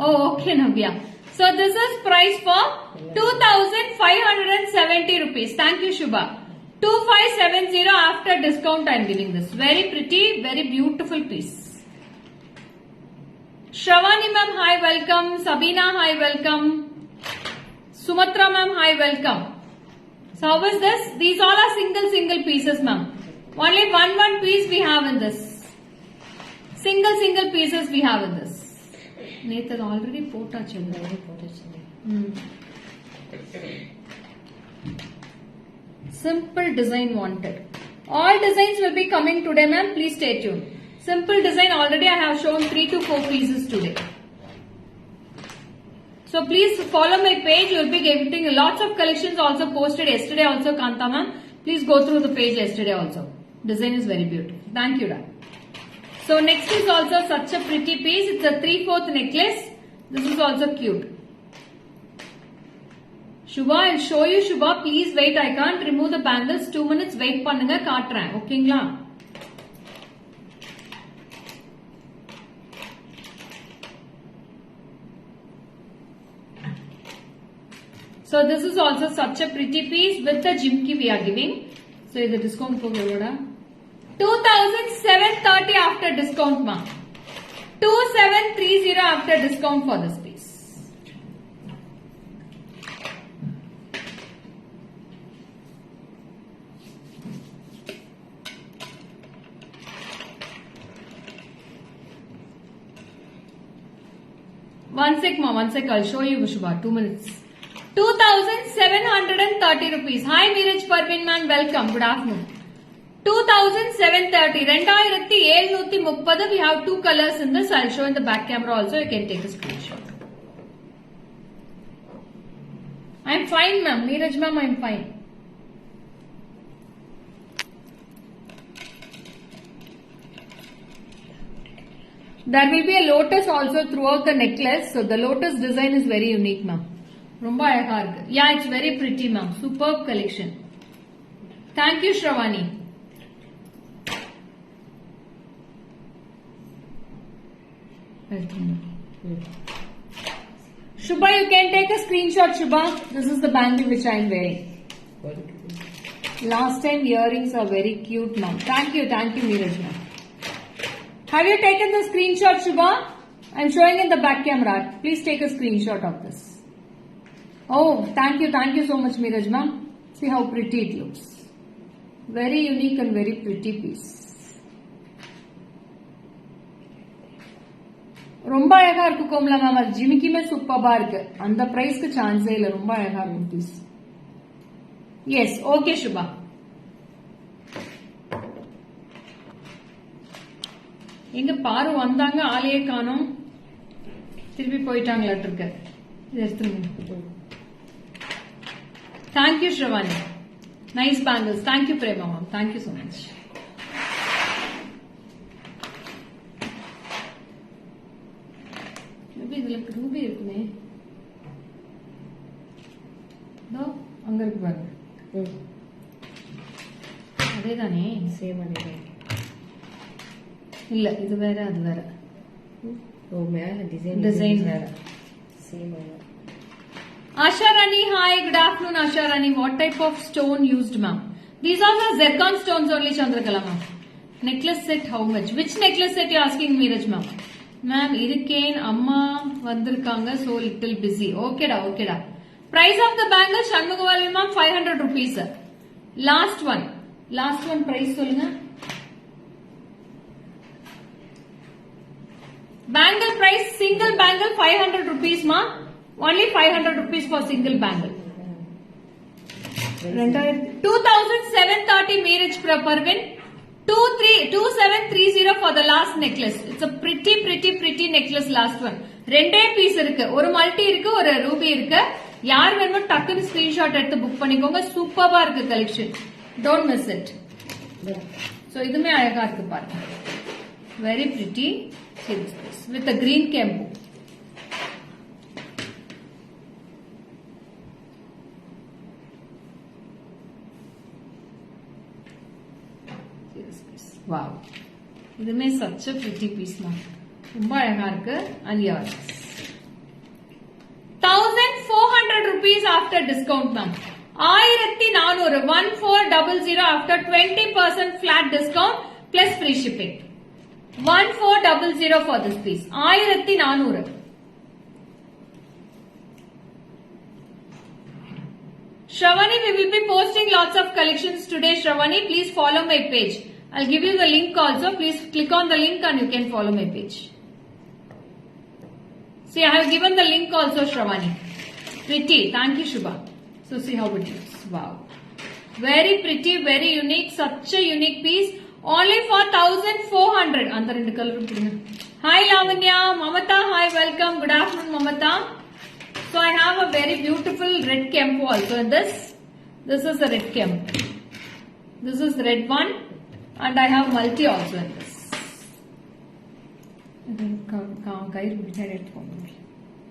Oh okay Navya. So this is price for 2570 rupees. Thank you Shubha. 2570 after discount I am giving this. Very pretty, very beautiful piece. Shravani ma'am, hi, welcome. Sabina, hi, welcome. Sumatra ma'am, hi, welcome. So how is this? These all are single pieces ma'am. Only one piece we have in this. Single pieces we have in this. Nathan already potachu. Simple design wanted. All designs will be coming today ma'am. Please stay tuned. Simple design already I have shown 3 to 4 pieces today. So please follow my page. You will be getting lots of collections also posted yesterday also Kanta ma'am. Please go through the page yesterday also. Design is very beautiful. Thank you da. So next is also such a pretty piece. It's a 3/4 necklace. This is also cute. Shubha, I'll show you Shubha. Please wait. I can't remove the bangles. 2 minutes wait பண்ணுங்க, காட்டுறேன். ஓகேங்களா? So this is also such a pretty piece with the jimki we are giving. So the discount for 2730 after discount ma. 2730 after discount for this piece. One sec ma, one sec. I'll show you Shubha. 2 minutes. 2730 rupees. Hi Miraj Parvin man, welcome. Good afternoon. 2730. 2730. We have 2 colors in this. I'll show in the back camera also. You can take a screenshot. I'm fine ma'am. Miraj ma'am, I'm fine. There will be a lotus also throughout the necklace. So the lotus design is very unique ma'am. ரொம்ப அழகா இருக்கு. Yeah, it's very pretty ma'am. Superb collection. Thank you Shravani. Shubha, you can take a screenshot Shubha. This is the bangle which I am wearing. Last time earrings are very cute ma'am. Thank you Neeraj ma'am. Have you taken the screenshot Shubha? I'm showing in the back camera. Please take a screenshot of this. Oh, thank you so much, Meeraj ma'am. See how pretty it looks. Very unique and very pretty piece. ரொம்ப அழகா இருக்கு Komala ma'am. அது ஜிமிக்கிமே சூப்பரா இருக்கு. அந்த பிரைஸ்க்கு சான்ஸே இல்ல. ரொம்ப அழகா இருக்கு பீஸ். S, okay Subha. எங்க பாரு வந்தாங்க, ஆளையே காணோம், திருப்பி போயிட்டாங்களாட்டு இருக்கு. இது எடுத்துருங்க. Thank you Sravani. Nice bangles. Thank you Prema ma'am. Thank you so much. இதுல ரூபி இருக்குமே, அங்க இருக்கு பாருங்க. அதேதானே? சேம் அதே. இல்ல, இது வேற அது வேற. ஓ, மேல டிசைன் வேற. Same. Asha Rani, hi, good afternoon Asha Rani. What type of stone used ma'am? These are the zircon stones only, Chandrakala ma'am. Necklace set how much? Which necklace set you asking Meeraj ma'am? Ma'am, irukeen amma vandirukanga, so little busy. Okay da. Price of the bangle Shanmugavali ma'am 500 rupees. Last one price solunga. Bangle price, single bangle 500 rupees ma. Only 500 rupees for single bangle. 2730 Meeraj Parvin. 2730 for the last necklace. It's a pretty necklace, last one. ரெண்டே piece இருக்கு. ஒரு multi இருக்கு, ஒரு Ruby இருக்கு. யார் வேணுமோ டக்குன்னு screenshot எடுத்து புக் பண்ணிக்கோங்க. சூப்பரா இருக்கு collection. Don't miss it. So இதுமே அழகா இருக்கு பாருங்க. Very pretty with a green kempo. Wow. இதுமே such a pretty piece ma'am. ரொம்ப அழகா இருக்கு. And yours. 1400 rupees after discount ma'am. 1400 1400 after 20% flat discount plus free shipping. 1400 for this piece. 1400. Shravani, we will be posting lots of collections today. Shravani, please follow my page. I'll give you the link also. Please click on the link and you can follow my page. See, I have given the link also, Shravani. Pretty. Thank you, Shubha. So, see how it looks. Wow. Very pretty, very unique. Such a unique piece. Only for 1400. Andar rendu color. Hi, Lavanya. Mamata, hi. Welcome. Good afternoon, Mamata. So, I have a very beautiful red kempo also in this. This is the red kempo. This is red one. And I have multi also in this.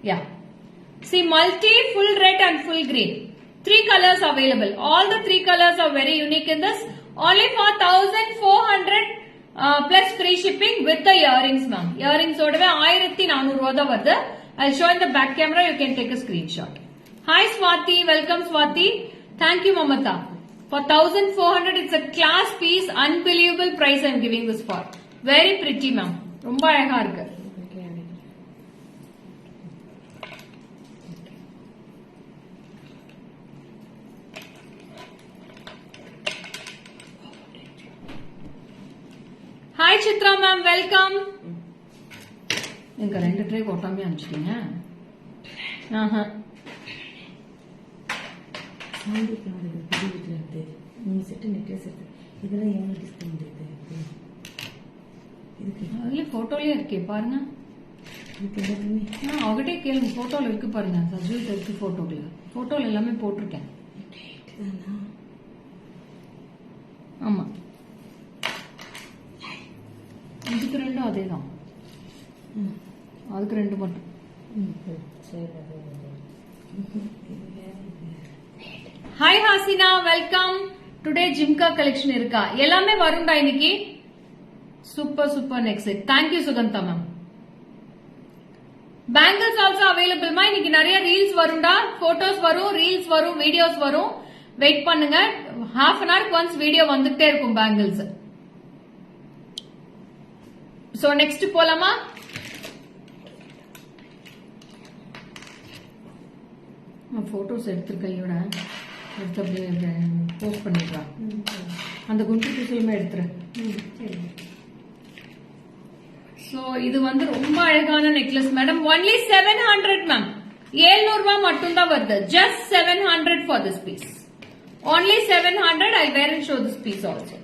Yeah. See, multi, full red and full green. 3 colors available. All the 3 colors are very unique in this. Only for 1400 plus free shipping with the earrings ma'am. Earrings odave 1400 rupees varudhu. I'll show in the back camera. You can take a screenshot. Hi Swati. Welcome Swati. Thank you Mamata. For 1400, it's a class piece. Unbelievable price I'm giving this for. Very pretty, ma'am. ரொம்ப அழகா இருக்கு. Hi Chitra ma'am, welcome. நீங்க ரெண்டு try போட்டாமே அனுப்பிச்சிட்டீங்க. ஆஹா. நீங்க set necklace எடுத்து இதெல்லாம் எவ்வளவு discount இருக்கு? அதுல போட்டோலயே இருக்கே பாருங்க. அவகிட்டே கேளுங்க. போட்டோல இருக்கு பாருங்க. சஜூல் இருக்கு போட்டோல எல்லாமே போட்டிருக்கேன். ஆமா, இதுக்கு ரெண்டும் அதேதான். அதுக்கு ரெண்டு மட்டும். Hi Hasina, welcome. Today jhumka collection இருக்கா? எல்லாமே வரும்டா இன்னைக்கு. Super next. Thank you Sugandha ma'am. Bangles also available மா. இன்னைக்கு நிறைய ரீல்ஸ் வரும்டா. போட்டோஸ் வரும், ரீல்ஸ் வரும், வீடியோஸ் வரும். வெயிட் பண்ணுங்க. half an hour once video வந்துட்டே இருக்கும் பேங்கிள்ஸ். சோ நெக்ஸ்ட் போலாமா? போட்டோஸ் எடுத்து கையோட எடுத்து அப்படியே போஸ்ட் பண்ணிடுறான். அந்த குண்டு பூசலுமே எடுத்துரு. சோ இது வந்து ரொம்ப அழகான நெக்லஸ் மேடம். Only 700 ma'am. 700 ரூபாய் மட்டும் தான் வருது. Just 700 for this piece. Only 700. I'll wear and show this piece also.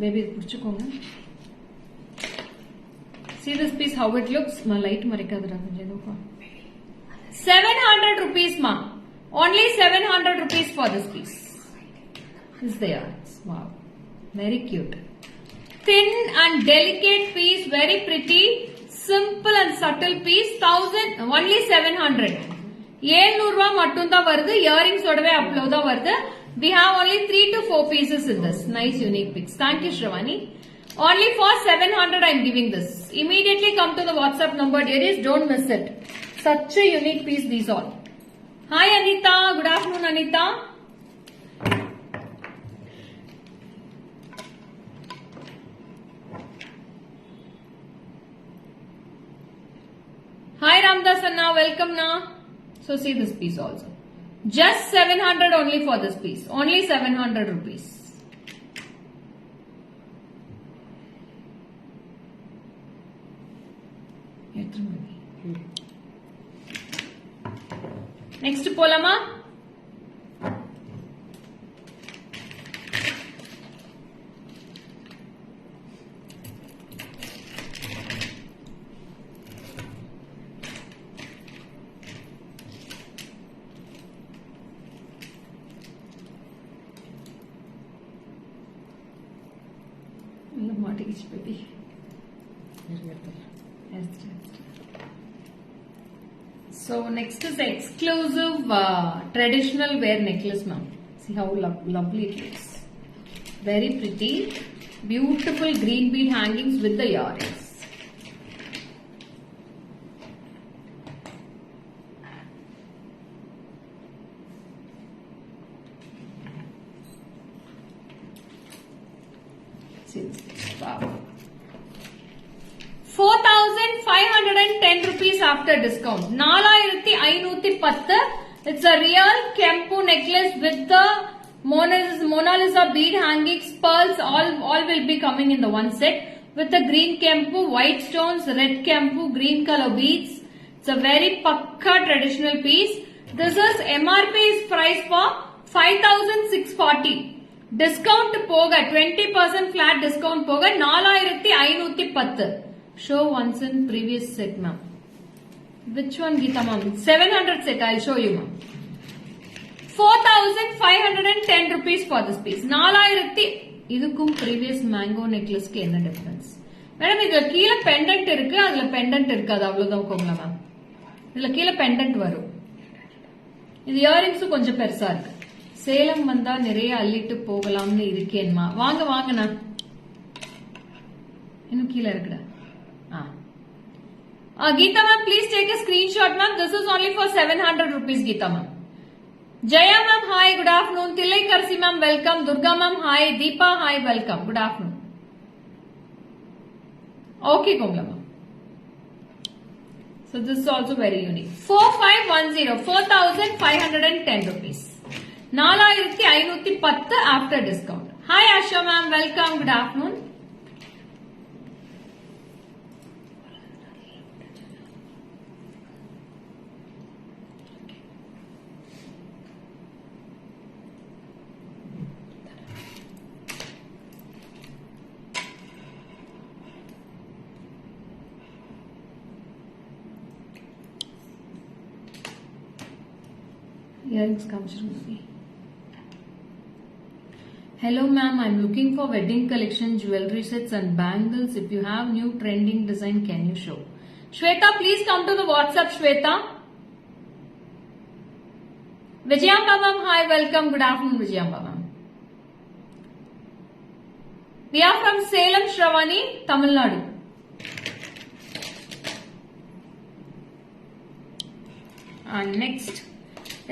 Baby, see this piece how it looks. Ma light marikadra mujhe 700 rupees ma. Only 700 rupees for this piece. Is there? Wow, very cute. Thin and delicate piece, very pretty. Simple and subtle piece. 1000 only 700. 700 ரூபாய் மட்டும் தான் வருது. Earrings ஓடவே அப்லோ தான் வருது. We have only 3 to 4 pieces in this. Nice unique pics. Thank you Shravani. Only for 700 I am giving this. Immediately come to the WhatsApp number dearies. Don't miss it. Such a unique piece these all. Hi Anita. Good afternoon Anita. Hi Ramdas Anna, welcome na. So see this piece also. Just 700 only for this piece. Only 700 rupees. Next polama. Baby. So next is exclusive traditional wear necklace ma'am. See how lovely it looks. Very pretty. Beautiful green bead hangings with the earrings. Wow. 4,510 rupees after discount. 4,510. It's a real Kempu necklace with the Mona Lisa bead hangings, pearls, all will be coming in the one set with the green Kempu, white stones, red Kempu, green color beads. It's a very pakka traditional piece. This is MRP is priced for 5,640. Discount poga 20% flat discount poga 4,510. Show once in previous set ma'am. Which one Geeta ma'am? 700 set I'll show you ma'am. 4,510 rupees for this piece. 4,000 இதுக்கும் previous mango necklace க்கு என்ன difference? Madam இதுல கீழ pendant இருக்கு, அதுல pendant இருக்காது அவ்வளவுதான் கோங்களா ma'am. இதுல கீழ pendant வரும். இது இயரிங்ஸ் கொஞ்சம் பெருசா இருக்கு. சேலம் வந்தா நிறைய அள்ளிட்டு போகலாம்னு இருக்கேன்மா. வாங்க வாங்கண்ணா. இன்னும் கீழே இருக்குடா. Geeta ma'am, please take a screenshot ma'am. This is only for 700 rupees Geeta ma'am. Jaya ma'am, hi, good afternoon. Tillai Karsi ma'am, welcome. Durga ma'am, hi. Deepa, hi, welcome. Good afternoon. Okay, Komla ma'am. So this is also very unique. 4,510, 4,510 rupees. 4,510 after discount. Hi Asha ma'am, welcome. Good afternoon. Earrings comes from me. Hello ma'am, I'm looking for wedding collection, jewelry sets and bangles. If you have new trending design, can you show? Shweta, please come to the WhatsApp, Shweta. Vijayamba ma'am, hi, welcome. Good afternoon, Vijayamba ma'am. We are from Salem, Shravani, Tamil Nadu. And next,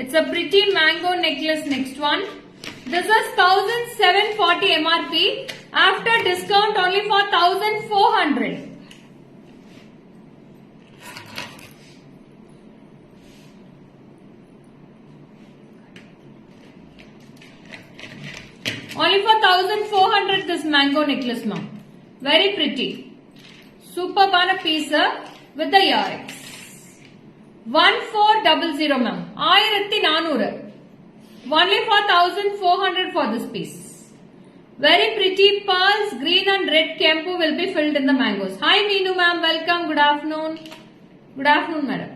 it's a pretty mango necklace. Next one. This is 1740 MRP. After discount only for 1400. Only for 1400 this mango necklace, ma'am. Very pretty. Superb on a piece with the earrings. 1400, ma'am. 1400. Only for 1400 for this piece. Very pretty pearls, green and red kempu will be filled in the mangoes. Hi Meenu ma'am, welcome. Good afternoon. Good afternoon, madam.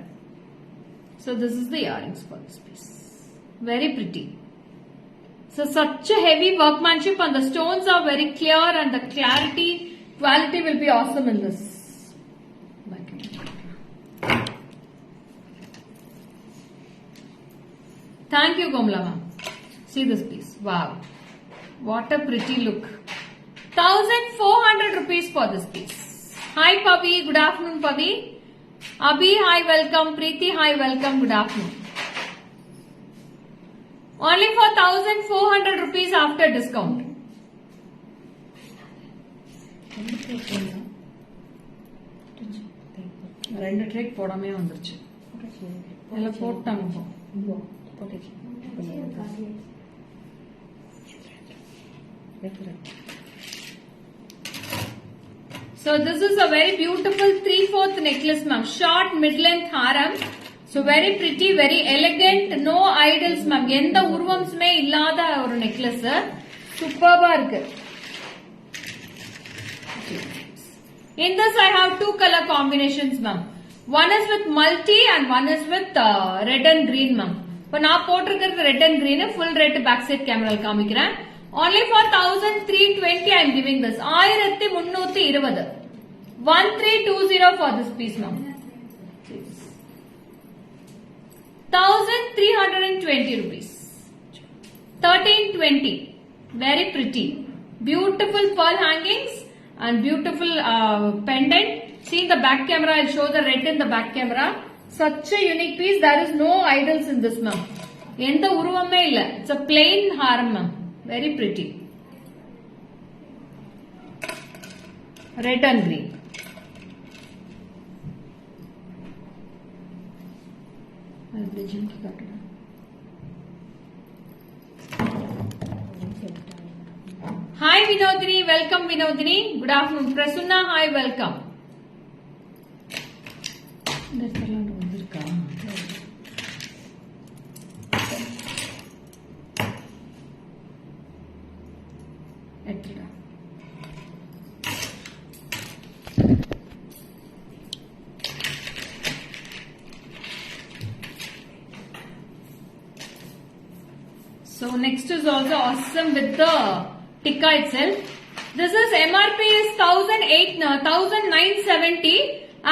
So this is the earrings for this piece. Very pretty. So such a heavy workmanship and the stones are very clear and the quality will be awesome in this. Thank you, Komla ma'am. See this piece. Wow. What a pretty look. 1400 rupees for this piece. Hi Pavi. Good afternoon, Pavi. Abhi, hi, welcome. Preeti, hi, welcome. Good afternoon. Only for 1400 rupees after discount. ரெண்டு track போடாமே வந்துருச்சு எல்லாம் போட்டாங்க So this is a very beautiful 3/4 necklace, ma'am. Short mid-length haram. So very pretty, very elegant. No idols, ma'am. எந்த உருவம்ஸுமே இல்லாத ஒரு necklace. Superbா இருக்கு. In this I have two color combinations, ma'am. One is with multi and one is with red and green, ma'am. இப்போ நான் போட்டிருக்கிறது red and green, full red back side camera காமிக்கிறேன். Only for 1320 I am giving this. 1320. 1320 for this piece, ma'am. 1320 rupees. 1320. Very pretty. Beautiful pearl hangings and beautiful pendant. See the back camera, I'll show the red in the back camera. Such a unique piece. There is no idols in this, ma'am. Endha uruvamme illa. It's a plain haram, ma'am. Very pretty. Red and green. Hi Vinodini, welcome Vinodini. Good afternoon. Prasunna, hi, welcome. So next is also awesome with the tikka itself. This is MRP is 1970.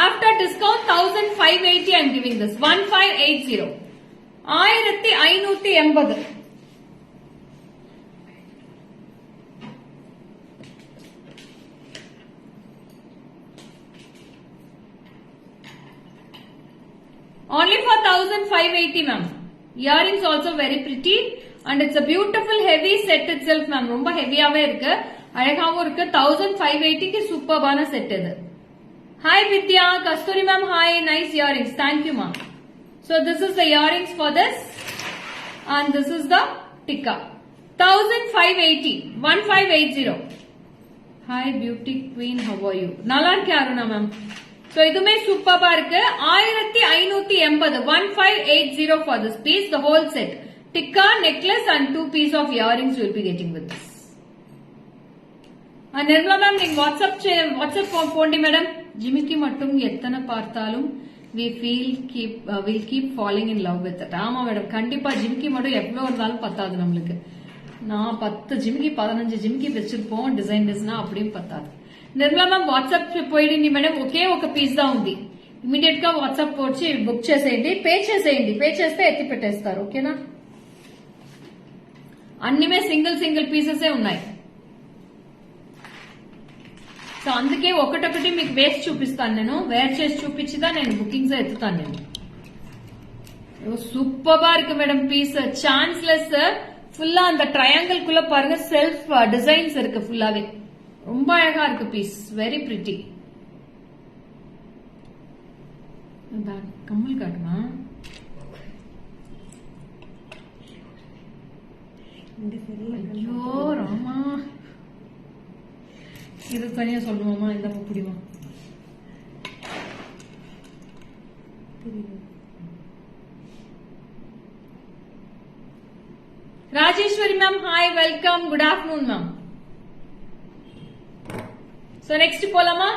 After discount 1580 I am giving this. 1580. 1580. Only for 1580, ma'am. Earrings also very pretty. And it's a beautiful heavy set itself, ma'am. ரொம்ப ஹெவியாவே இருக்கு, அழகாவும் இருக்கு. 1580 க்கு சூப்பர்பான set இது. Hi Vidya, Kasturi ma'am, hi, nice earrings. Thank you, ma'am. So this is the earrings for this, and this is the tikka. 1580, 1580. Hi beauty queen, how are you? நல்லா இருக்கே Aruna ma'am. So இதுமே சூப்பர்பா இருக்கு. 1580, 1580 for this piece, the whole set. Tikka, necklace and 2 pieces of earrings you will be getting with this. And Nirmala ma'am, நீங்க WhatsApp போண்டி madam. ஜிமிக்கி மட்டும் எத்தனை பார்த்தாலும் we'll keep falling in love with it. ஆமா madam, கண்டிப்பா ஜிமிக்கி மட்டும் எவ்வளவு இருந்தாலும் பத்தாது நம்மளுக்கு. நான் 10 ஜிமிக்கி 15 ஜிமிக்கி வச்சிருப்போம் డిజైన్స్ அப்படியும் పత్తాదు. నిర్మలా మ్యామ్ వాట్సాప్ పోయింది మేడం, ఒకే ఒక పీస్ దా ఉంది. ఇమీడియట్ గా వాట్సాప్ వచ్చి బుక్ చేసేయండి, పే చేస్తే ఎత్తి పెట్టేస్తారు. ఓకేనా? అన్నిమే సింగిల్ పీసెస్ ఉన్నాయి. సో అందుకే ఒకటొకటి మీకు వేసి చూపిస్తాను, నేను వేర్ చేసి చూపించిదా నేను బుకింగ్స్ ఎత్తుతాను. నేను సూపర్బా இருக்கு மேடம் பீஸ், சான்ஸ்லெஸ் ஃபுல்லா அந்த ட்ரையாங்கிள் குள்ள பாருங்க செல்ஃப் டிசைன்ஸ் இருக்கு ஃபுல்லாவே. ரொம்ப அழகா இருக்கு பீஸ். Very pretty. கம்மல் காட்டுமா? ஐயோ ராமா, இது தனியா சொல்லுவோமா? இந்த புடிமா Rajeshwari ma'am, hi, welcome, good afternoon ma'am. So next polama.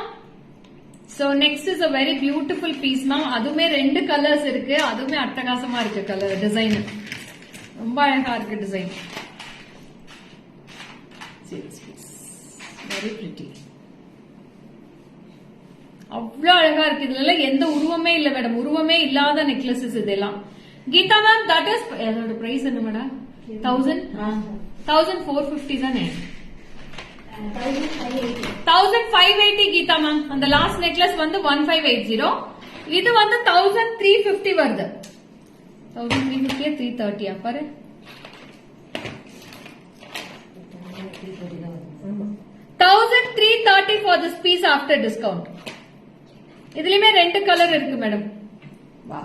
So next is a very beautiful piece ma'am. அதுமே ரெண்டு கலர்ஸ் இருக்கு. அதுமே அட்டகாசமா இருக்கு கலர் டிசைன். ரொம்ப அழகா இருக்கு design. See this piece. Very pretty. அவ்வளவு அழகா இருக்கு. இதுல எந்த உருவமே இல்ல மேடம். உருவமே இல்லாத நெக்லஸஸ் இதெல்லாம். கீதா மேம், தட் இஸ் அதோட பிரைஸ் என்ன மேடம்? 1450 தானே? 1580 கீதா மேம். அந்த லாஸ்ட் நெக்லஸ் வந்து 1580. இது வந்து 1350 வருது. 1350 330 பாரு. 1330 for this piece after discount. இதுலயுமே ரெண்டு கலர் இருக்கு மேடம். வா,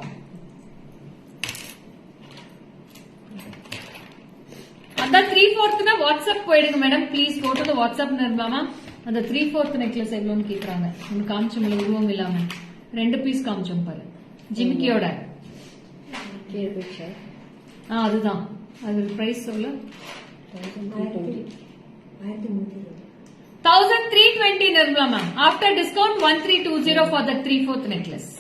அந்த 3/4 வாட்ஸ்அப் போயிடுங்க madam please. Go to the WhatsApp Nirmala. அந்த 3/4 நெக்லஸ் எவ்வளவுன்னு கேக்குறாங்க. ஒன்னு காமிச்சோம்ல உருவம் இல்லாம ரெண்டு பீஸ் காமிச்சோம் பாரு ஜிமிக்கியோட. அதுதான். அது பிரைஸ் சொல்லு. 1320 Nirmala ma'am. After discount 1320 for the 3/4 necklace.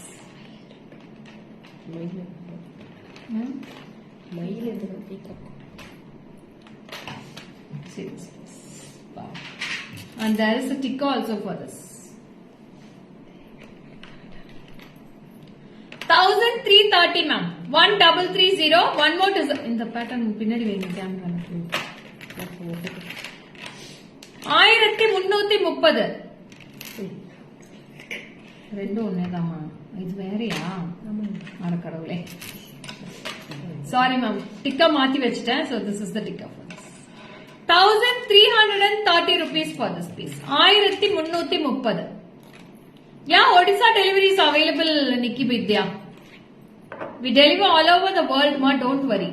Wow. And there is a ticker also for this. 1330 ma'am. 1330. One more is in the pattern. Pinnadi venga camera. 1330. ரெண்டு ஒன்னேதாமா? இது வேறயா? அட கடவுளே. சாரி மேம், டிக்கா மாத்தி வச்சிட்டேன். So this is the ticker for this. 1330 rupees for this piece. 1330. Yeah, Odisha delivery is available, Nikki Vidya. We deliver all over the world, ma, don't worry.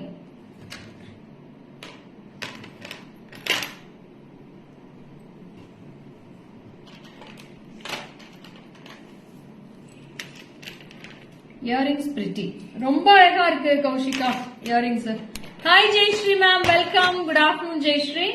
Earrings pretty. ரொம்ப அழகா இருக்கு Kaushika earrings. Hi Jayashree ma'am, welcome. Good afternoon Jayashree.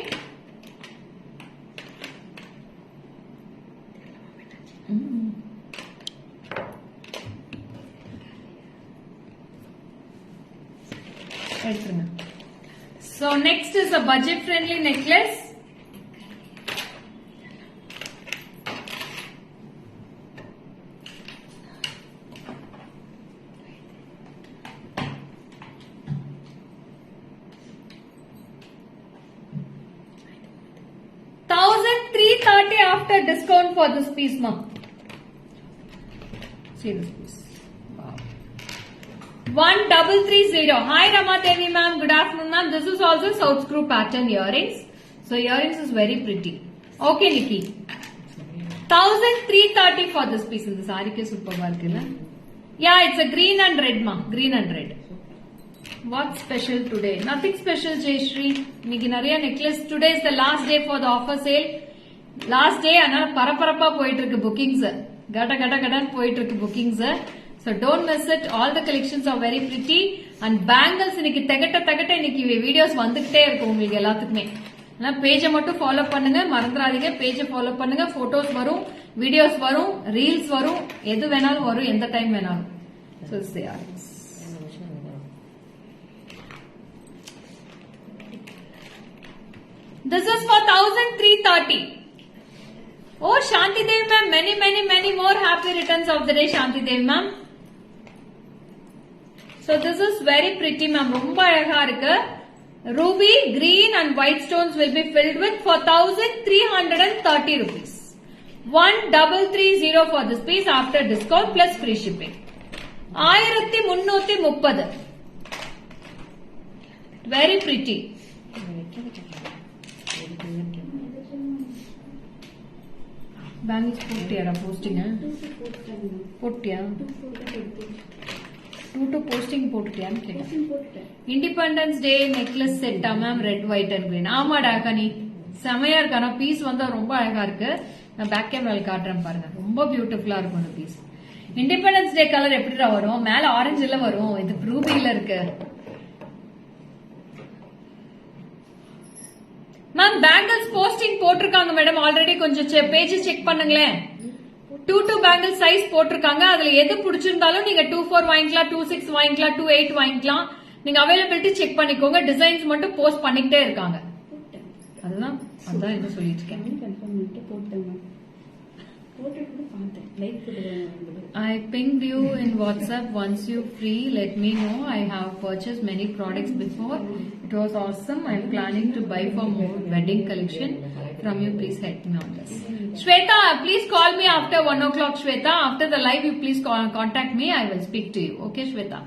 So next is a budget friendly necklace. After discount for this piece, ma'am. See this piece. Wow. 1330. Hi Rama Devi ma'am. Good afternoon ma'am. This is also South screw pattern earrings. So earrings is very pretty. Okay Nikki. 1330 for this piece. In the saree ke super barkilla. Yeah, it's a green and red ma'am. Green and red. What's special today? Nothing special Jayashree. Nikki nariya necklace. Today is the last day for the offer sale. Last day. அதனால பரபரப்பா போயிட்டு இருக்கு bookings. கட கட கடன் போயிட்டு இருக்கு bookings. So don't miss it. All the collections are very pretty. And bangles இன்னைக்கு தகட்ட இன்னைக்கு வீடியோஸ் வந்துகிட்டே இருக்கு உங்களுக்கு எல்லாத்துக்குமே. பேஜை மட்டும் ஃபாலோ பண்ணுங்க, மறந்துடாதீங்க. பேஜை ஃபாலோ பண்ணுங்க. போட்டோஸ் வரும், வீடியோஸ் வரும், ரீல்ஸ் வரும், எது வேணாலும் வரும், எந்த டைம் வேணாலும். So this is This is for 1330. Oh, Shanti Devi ma'am, many more happy returns of the day, Shanti Devi ma'am. So this is very pretty ma'am. ரொம்ப அழகா இருக்கு. Ruby, green and white stones will be filled with for 1330 rupees. 1330 for this piece after discount plus free shipping. 1330. Very pretty. Bangles போட்டியாடா posting போட்டியா 2 to posting போட்டுட்டியான்னு கேட்டேன். Independence day necklace செட்டா ma'am, red white and green. ஆமாடா கனி, செமையா இருக்கு. ஆனா piece வந்து ரொம்ப அழகா இருக்கு. நான் பேக் கேமரால காட்டுறேன் பாருங்க, ரொம்ப பியூட்டிஃபுல்லா இருக்கும் அந்த பீஸ். இண்டிபெண்டன்ஸ் டே கலர் எப்படிடா வரும்? மேல ஆரஞ்சுல வரும், இது ரூபில இருக்கு. மேம் பேங்கிள்ஸ் போஸ்டிங் போட்டிருக்காங்க மேடம் ஆல்ரெடி, கொஞ்சம் பேஜ் செக் பண்ணுங்களேன். 2 பேங்கிள் சைஸ் போட்டிருக்காங்க. அதுல எது பிடிச்சிருந்தாலும் நீங்க 24 வாங்கிக்கலாம், 26 வாங்கிக்கலாம், 28 வாங்கிக்கலாம். நீங்க அவைலபிலிட்டி செக் பண்ணிக்கோங்க. டிசைன்ஸ் மட்டும் போஸ்ட் பண்ணிக்கிட்டே இருக்காங்க. அதுதான் என்ன சொல்லிட்டு இருக்கேன். I pinged you in WhatsApp. Once you free, let me know. I have purchased many products before. It was awesome. I am planning to buy for more wedding collection from you. Please help me on this. Shweta, please call me after 1 o'clock. Shweta, after the live, you please contact me. I will speak to you. Okay, Shweta.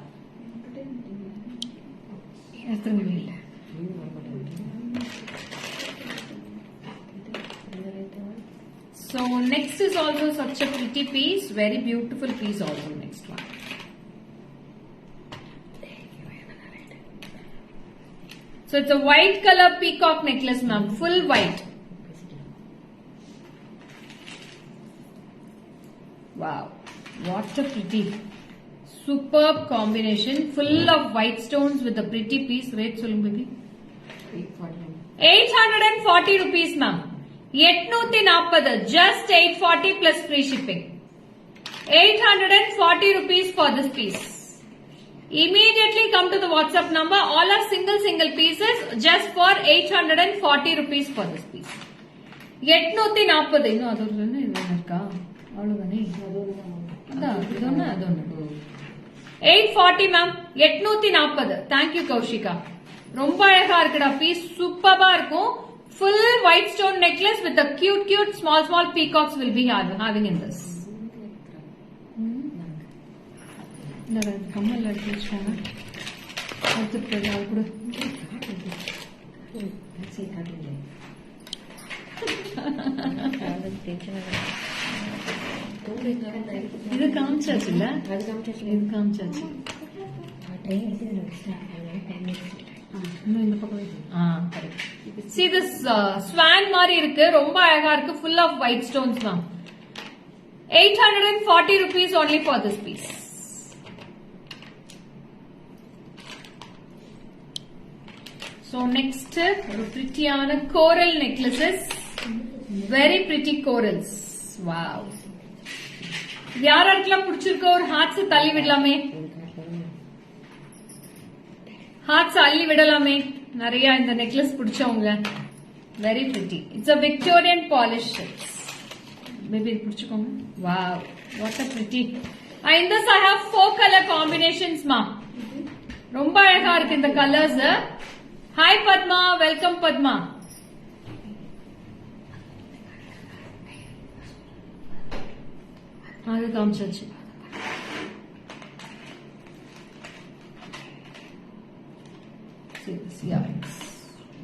So next is also such a pretty piece, very beautiful piece also. Next one. So it's a white color peacock necklace ma'am, full white. Wow, what a pretty, superb combination, full of white stones with a pretty piece. Rate solunga baby. 840 rupees ma'am. 840, just 840 plus free shipping. 840 rupees for this piece. Immediately come to the WhatsApp number. All are single pieces, just for 840 rupees for this piece. 840. இன்னும் அது ஒன்னு இருக்கா? அவ்வளவுதானே. அதொன்னு 840 ma'am, 840. Thank you Kaushika. ரொம்ப அழகா இருக்குடா piece, சூப்பரா இருக்கும். Full white stone necklace with the cute small peacocks will be having in this. கம்மல் எடுத்து வச்சுக்கோங்க. இது காமிச்சாச்சு இல்ல? இது காமிச்சாச்சு. See this swan மாதிரி இருக்கு, ரொம்ப அழகா இருக்கு, full of white stones ma'am. 840 rupees only for this piece. So next ஒரு prettyயான coral necklaces, very pretty corals. Wow, யாராருக்கெல்லாம் பிடிச்சிருக்கோ ஒரு ஹார்ட்ஸ் தள்ளி விடலாமே, ஹார்ட்ஸ் அள்ளி விடலாமே. நிறைய இந்த நெக்லஸ் பிடிச்சவங்க, very pretty. It's a Victorian polish. Maybe இது பிடிச்சுக்கோங்க. Wow, what a pretty. In this I have 4 color combinations ma. ரொம்ப அழகா இருக்கு இந்த colours. Hi Padma, welcome Padma. அது காமிச்சாச்சு.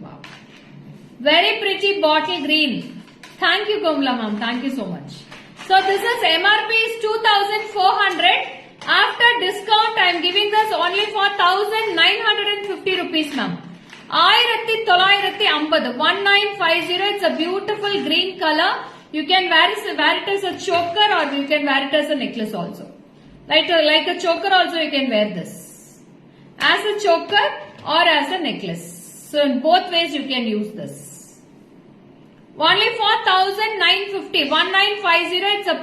Wow, very pretty bottle green. Thank you Komla ma'am, thank you so much. So this is MRP is 2400. After discount I am giving this only for 1950 rupees ma'am. 1950, 1950. It's a beautiful green color. You can wear it as a choker or you can wear it as a necklace also. Like a choker also you can wear this as a choker or as a necklace. So in both ways you can use this. Only for 1950, 1950. It's a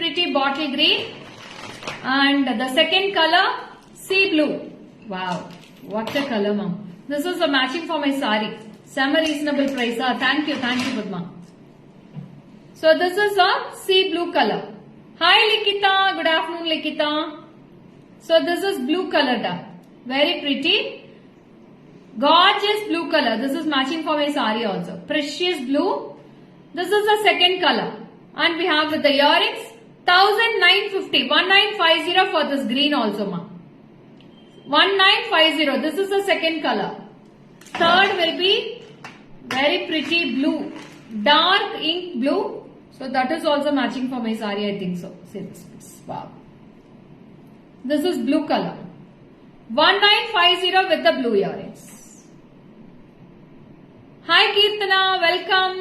pretty bottle green. And the second color, sea blue. Wow, what a color ma'am. This is a matching for my saree. Some reasonable price. Thank you Padma. So this is a sea blue color. Hi Likita, good afternoon Likita. So this is blue color da. Very pretty. Gorgeous blue color. This is matching for my saree also. Precious blue. This is the second color. And we have with the earrings 1950. 1950 for this green also ma. 1950. This is the second color. Third will be very pretty blue. Dark ink blue. So that is also matching for my saree, I think so. See this piece. Wow. This is blue color. 1950 with the blue earrings. Hi Kirtana, welcome.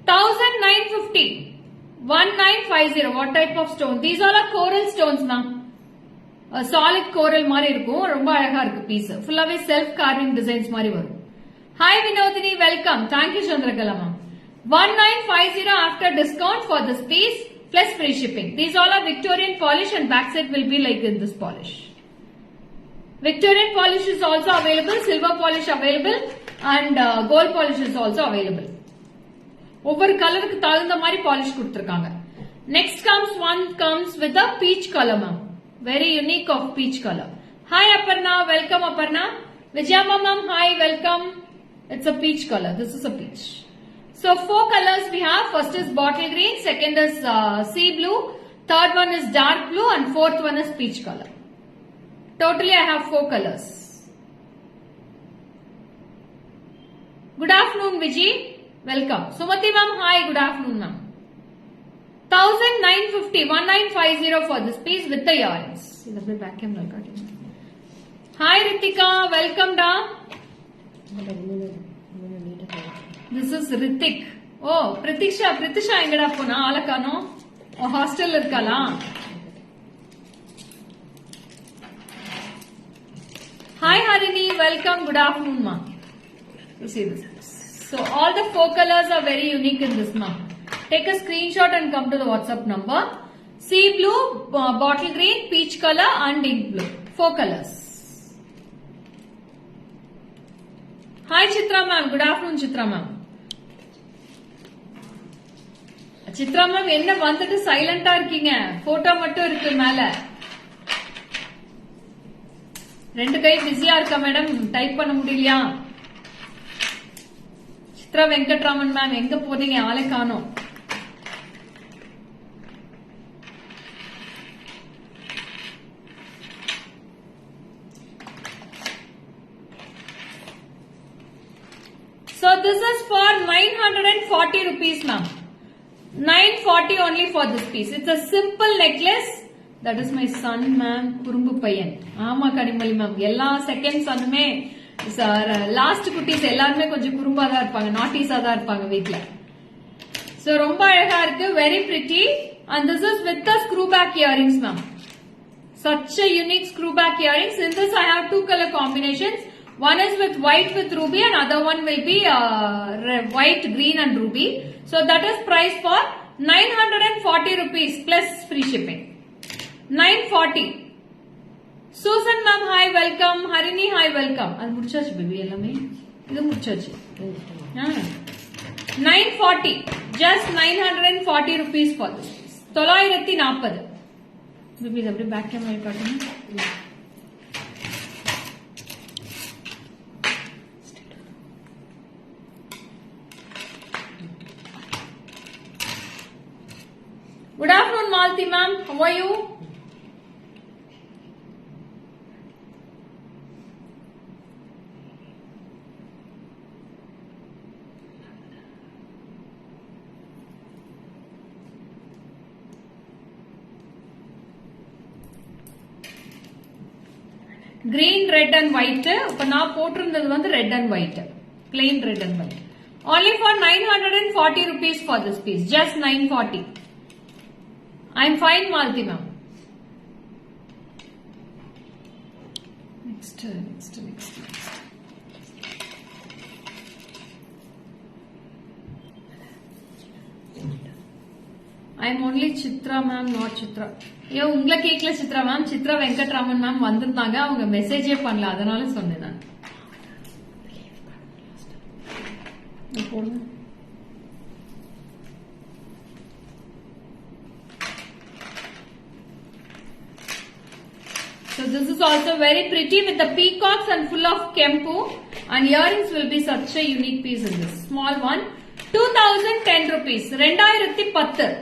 1950. 1950. What type of stone? These all are coral stones, ma'am. A solid coral மாதிரி இருக்கும் ரொம்ப அழகா இருக்கு piece ஃபுல்லாவே self carving designs மாதிரி வரும் hi Vinodhini welcome thank you Chandrakala ma'am 1950 after discount for this piece plus free shipping. These all are Victorian polish and backside will be like in this polish. Victorian polish is also available, silver polish available and gold polish is also available. ஒவ்வொரு கலருக்கு தகுந்த மாதிரி polish கொடுத்திருக்காங்க. Next comes with a peach color ma'am. Very unique of peach color. Hi Aparna, welcome Aparna. Vijayamma ma'am, hi, welcome. It's a peach color. This is a peach. So 4 colors we have. First is bottle green, second is sea blue, third one is dark blue and fourth one is peach color. Totally I have 4 colors. Good afternoon Vijay. Welcome. Sumati ma'am, hi, good afternoon ma'am. 1950 for this piece with the earrings. Back camera. Hi Ritika, welcome da. This is Ritik. Oh, Pratisha engada pona alakano. Oh, hostel irkala. Hi Harini, welcome, good afternoon ma. You see this. So all the 4 colors are very unique in this ma. Take a screenshot and come to the WhatsApp number. Sea blue, bottle green, peach color and ink blue. 4 colors. Hi Chitra ma'am. Good afternoon Chitra ma'am. Chitra ma'am என்ன வந்துட்டு சைலண்டா இருக்கீங்க photo மட்டும் இருக்கு மேல ரெண்டு கை பிஸியா இருக்கா மேடம் டைப் பண்ண முடியலையா சித்ரா வெங்கட்ராமன் மேம் எங்க போறீங்க ஆளை காணோம் So this is for 940 rupees ma'am. 940 only for this piece. It's a simple necklace. That is my son ma'am. Kurumbu Payan. Aama Kadimali ma'am. Ella second son me last குட்டீஸ் எல்லாருமே கொஞ்சம் குறும்பா தான் இருப்பாங்க நாட்டிஸா தான் இருப்பாங்க வீட்ல. So ரொம்ப அழகா இருக்கு very pretty and this is with the screw back earrings ma'am. Such a unique screw back earrings. In this I have 2 color combinations. One is with white with ruby and other one will be white, green and ruby. So that is price for 940 rupees plus free shipping. 940. Susan ma'am, hi, welcome. Harini, hi, welcome. அது முடிச்சாச்சு baby எல்லாமே இது முடிச்சாச்சு 940. Just 940 rupees for this. 940. baby இது அப்படியே back camera காட்டுங்க. Good afternoon, Malti ma'am. How are you? Green, red and white. இப்ப நான் போட்டிருந்தது வந்து red and white. Plain red and white. Only for 940 rupees for this piece. Just 940. I'm fine, Malti ma'am. Next. I'm only Chitra ma'am, not Chitra. ஐயோ உங்களை கேட்கல Chitra ma'am Chitra Venkatraman ma'am வந்திருந்தாங்க அவங்க மெசேஜே பண்ணல அதனால சொன்னேன் நான் So this is also very pretty with the peacocks and full of kempu and earrings will be such a unique piece in this small one 2010 rupees 2010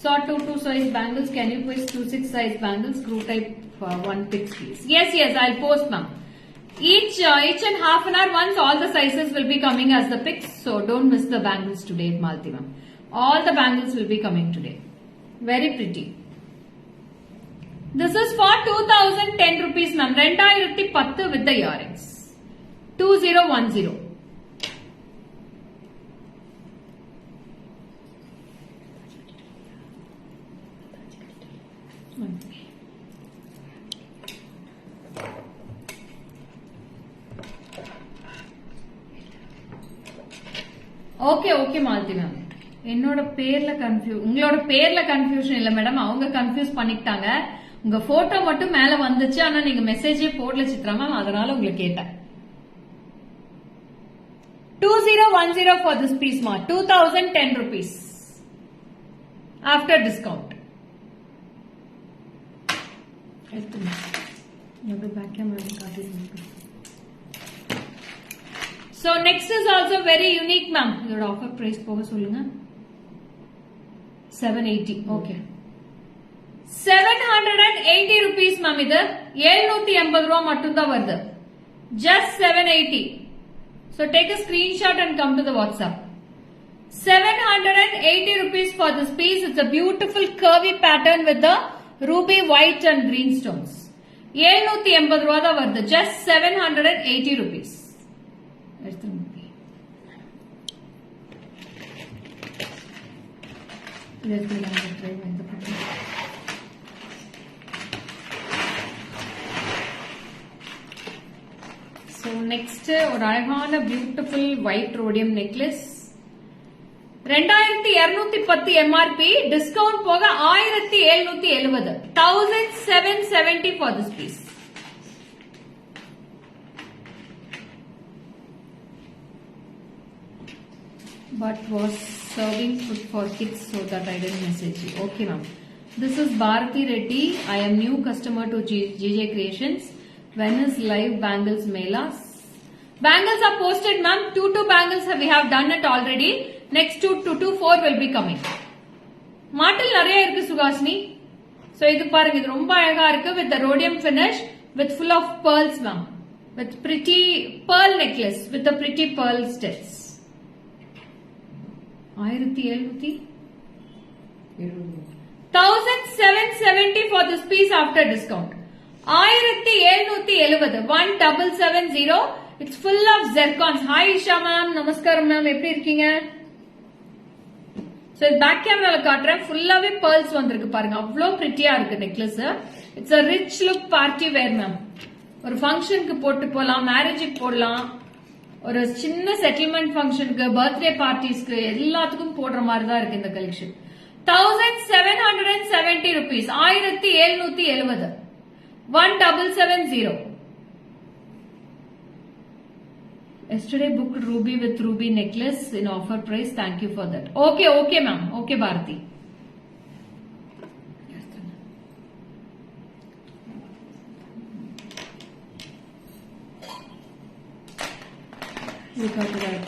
So 2 size bangles. Can you post 2 6 size bangles? Screw type 1 pics please. Yes, I'll post ma'am. Each and half an hour once all the sizes will be coming as the pics. So don't miss the bangles today, Malti ma'am. All the bangles will be coming today. Very pretty. This is for 2010 rupees, ma'am. 2010 with the earrings. 2010. Okay okay Malathi ma'am. என்னோட பேர்ல உங்களோட பேர்ல confusion இல்ல madam, அவங்க confuse பண்ணிட்டாங்க. உங்க photo மட்டும் மேல வந்துச்சு, ஆனா நீங்க மெசேஜே போடல சித்ரா மேம், அதனால உங்களுக்கு கேட்டேன். 2010 for this piece ma, 2010 rupees after discount. back camera காட்டிடுங்க. So next is also very unique ma'am. இதோட ஆஃபர் பிரைஸ் போக சொல்லுங்க. 780. Okay. 780 rupees ma'am. இது 780 ரூபாய் மட்டும் தான் வருது. Just 780. So take a screenshot and come to the WhatsApp. 780 rupees for this piece. It's a beautiful curvy pattern with the ruby white and green stones. 780 ரூபாய் தான் வருது. Just 780 rupees. So next ஒரு அழகான beautiful white rhodium necklace. 2210 MRP, discount போக 1770. 1770 for this piece. But was serving food for kids, so that I didn't message you. Okay ma'am. This is Bharati Reddy. I am new customer to GJ Creations. When is live bangles melas? Bangles are posted ma'am. 2 bangles we have done it already. Next 2 will be coming. மாட்டல் நிறைய இருக்கு Suhasini. So இது பாருங்க, இது ரொம்ப அழகா இருக்கு with the rhodium finish with full of pearls ma'am. With pretty pearl necklace with the pretty pearl studs. 1770 for this piece after discount. 1770. 1770. It's full of zircons. Hi Isha ma'am. Namaskaram ma'am. எப்படி இருக்கீங்க? So back கேமரால காட்டுறேன். ஃபுல்லாவே pearls வந்திருக்கு பாருங்க. அவ்ளோ பிரிட்டியா இருக்கு necklace. It's a rich look party wear ma'am. ஒரு ஃபங்க்ஷனுக்கு போட்டு போலாம், மேரேஜுக்கு போடலாம், ஒரு சின்ன செட்டில்மெண்ட் ஃபங்க்ஷனுக்கு, பர்த்டே பார்ட்டிஸ்க்கு எல்லாத்துக்கும் போடுற மாதிரி தான் இருக்கு இந்த collection. 1770 rupees. 1770. 1770. Yesterday booked ruby with ruby necklace in offer price. Thank you for that. Okay ma'am. Okay Bharati. We got it right.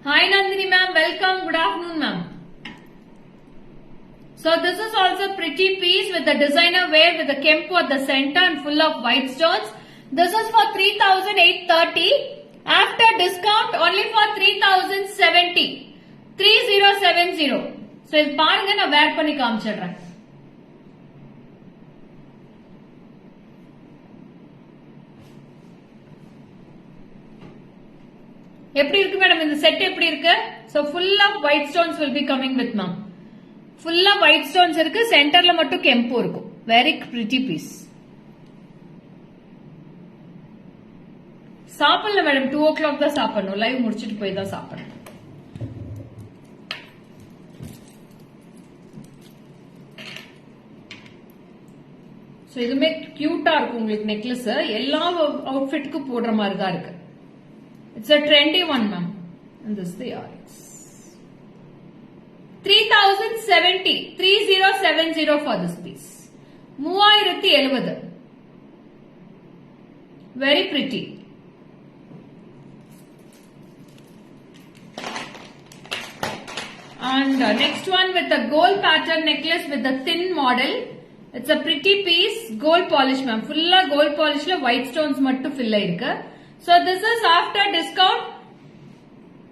Hi Nandini ma'am, welcome. Good afternoon ma'am. So this is also pretty piece with the designer wear with the kempu at the center and full of white stones. This is for 3830. After discount only for 3070. 3070. So இது பாருங்க, நான் வேர் பண்ணி காமிச்சிடுறேன். எப்படி இருக்கு madam இந்த set? எப்படி இருக்கு? So full of white stones will be coming with ma'am. Full of white stones இருக்கு, சென்டர்ல மட்டும் கெம்பு இருக்கும். Very pretty piece. சாப்பிடல மேடம், 2 o'clock தான் சாப்பிடணும். லைவ் முடிச்சிட்டு போய் தான் சாப்பிடணும். So இதுமே கியூட்டா இருக்கும் உங்களுக்கு நெக்லஸ். எல்லா அவுட்ஃபிட்க்கு போடுற மாதிரி தான் இருக்கு. It's a trendy one ma'am. And this is the earrings. 3070. 3070 for this piece. 3070. Very pretty. And next one with the gold pattern necklace with the thin model. It's a pretty piece, gold polish ma'am. Full gold polish la white stones mattu fill irukku. So this is after discount.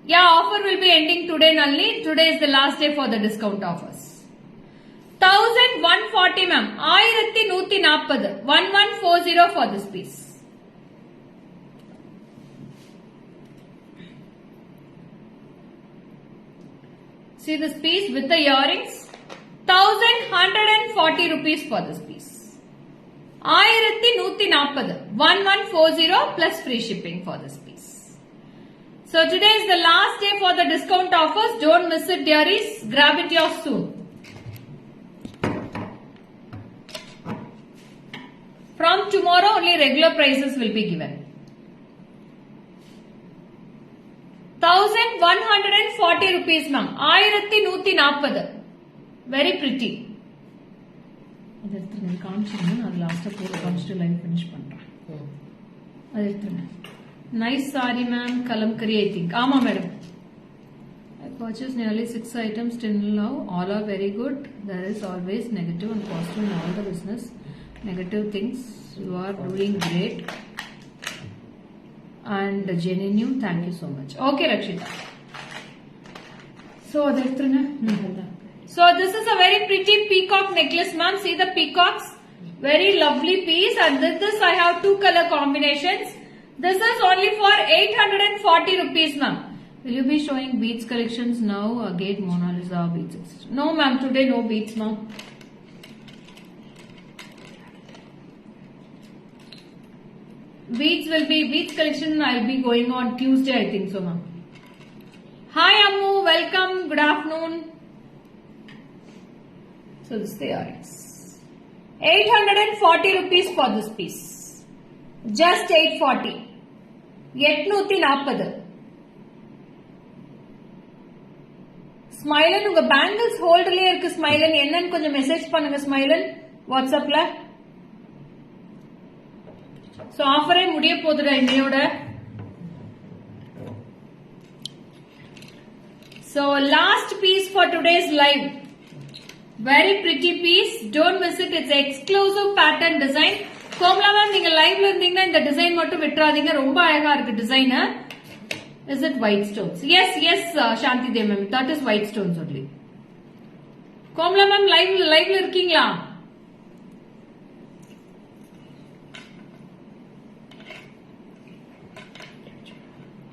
Yeah, offer will be ending today only. Today is the last day for the discount offers. 1140 ma'am. 1140. 1140 for this piece. See this piece with the earrings. 1140 rupees for this piece. 1140. 1140 plus free shipping for this piece. So today is the last day for the discount offers. Don't miss it, dearies. Grab it yours soon. From tomorrow only regular prices will be given. 1140 rupees ma'am. 1140. Very pretty. அது எடுத்துருங்க காமிச்சிருங்க நான் லாஸ்ட்டாக போட்டு காமிச்சிட்டு line finish பண்ணுறேன். அது எடுத்துருங்க. Nice saree ma'am. Kalamkari I think. Ama madam. I purchased nearly 6 items till now. All are very good. There is always negative and positive in all the business. Negative things. You are doing great. And genuine. Thank you so much. Okay Rakshita. So அது எடுத்துருங்க. So this is a very pretty peacock necklace ma'am. See the peacocks. Very lovely piece and this I have 2 color combinations. This is only for 840 rupees ma'am. Will you be showing beads collections now? Again Mona Lisa beads. No ma'am, today no beads ma'am. Beads collection I'll be going on Tuesday I think so ma'am. Hi Ammu, welcome, good afternoon. So this is the earrings. 840 rupees for this piece. Just 840. 840. Smilen unga bangles hold la irukku Smilen ennan konjam message pannunga Smilen WhatsApp la. So offer ay mudiya podudha inniyoda. So last piece for today's live. Very pretty piece. Don't miss it. It's exclusive pattern design. Komla ma'am நீங்க லைவ்ல இருந்தீங்கன்னா இந்த design மட்டும் விட்டுறாதீங்க. ரொம்ப அழகா இருக்கு design. Is it white stones? Yes, Shanti Dev ma'am. That is white stones only. Komla ma'am லைவ்ல இருக்கீங்களா?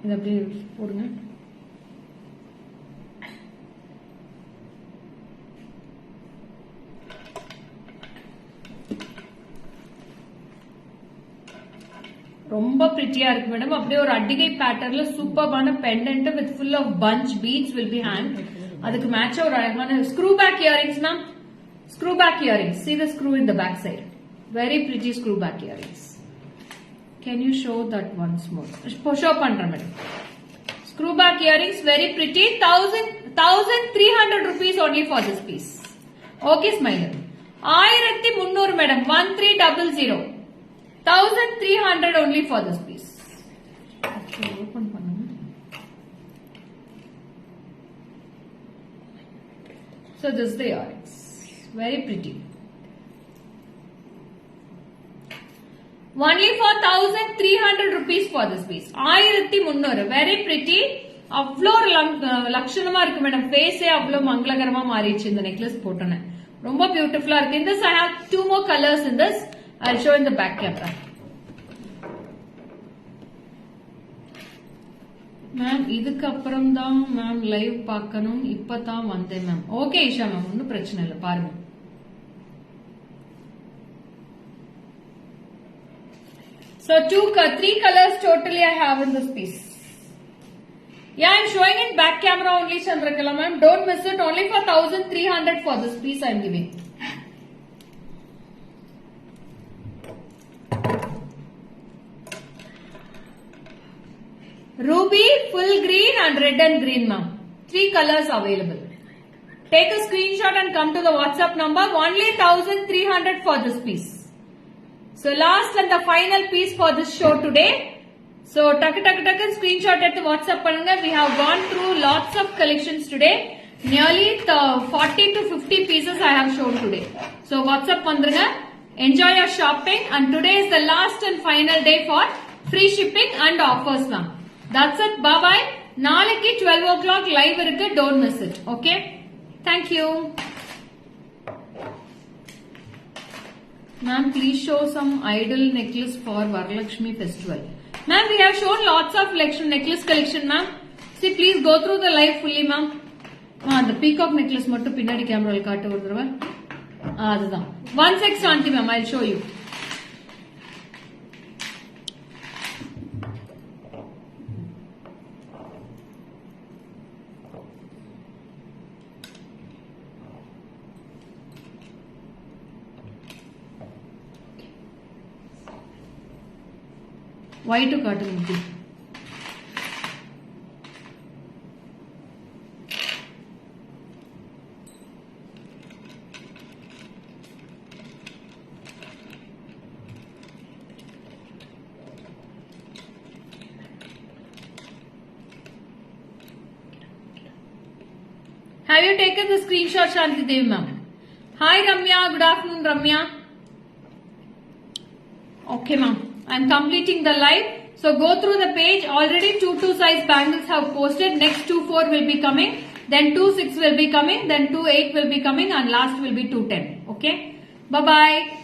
இது அப்படியே போடுங்க. ரொம்ப பிரிட்டியா இருக்கு மேடம். அப்படியே ஒரு அடிகை பேட்டர்ன்ல சூப்பர்பான pendant with full of punch beads will be hand. அதுக்கு மேட்சா ஒரு அழகான screw back earrings ma'am. Screw back earrings. See the screw in the back side. Very pretty screw back earrings. Can you show that once more? Show பண்றேன் madam. Screw back earrings very pretty. 1300 rupees only for this piece. Okay Smiler. 1300 madam. 1300. 1300 only for this piece. Okay, open பண்ணுங்க. So this is the earrings. Very pretty. Only for 1300 rupees for this piece. 1300. Very pretty. அவ்வளோ லட்சணமா இருக்கு madam. ஃபேஸே அவ்வளோ மங்களகரமா மாறிடுச்சு இந்த necklace போட்டோன்னே. ரொம்ப பியூட்டிஃபுல்லா இருக்கு. In this I have 2 more colors in this. I'll show in the back camera. Ma'am இதுக்கு அப்புறம் தான் மேம் லைவ் பார்க்கணும். இப்பதான் வந்தேன் மேம். ஓகே ஈஷா மேம், ஒன்னும் பிரச்சனை இல்லை, பாருங்க. So 3 colors totally I have in this piece. Yeah, I'm showing in back camera only Chandrakala ma'am. Don't miss it. Only for 1300 for this piece I'm giving. Ruby, full green and red and green ma'am. 3 colors available. Take a screenshot and come to the WhatsApp number. Only 1300 for this piece. So last and the final piece for this show today. So tak screenshot at the WhatsApp pannunga. We have gone through lots of collections today. Nearly 40 to 50 pieces I have shown today. So WhatsApp vandrunga. Enjoy your shopping, and today is the last and final day for free shipping and offers, ma'am. That's it. Bye bye. Naliki 12 o'clock live irukku. Don't miss it. Okay. Thank you. Ma'am, please show some idol necklace for Varalakshmi festival. Ma'am, we have shown lots of necklace collection, ma'am. See, please go through the live fully, ma'am. The peacock necklace mattum pinnadi camera la kaatu varudruva. Adhaan. 1 sec Shanti ma'am, I'll show you. White cotton. Have you taken the screenshot, Shanti Devi ma'am? Hi Ramya, good afternoon Ramya. Okay ma'am, I am completing the live. So go through the page. Already 2 size bangles have posted. Next 2 will be coming. Then 2 will be coming. Then 2 will be coming, and last will be 2 Okay. Bye bye.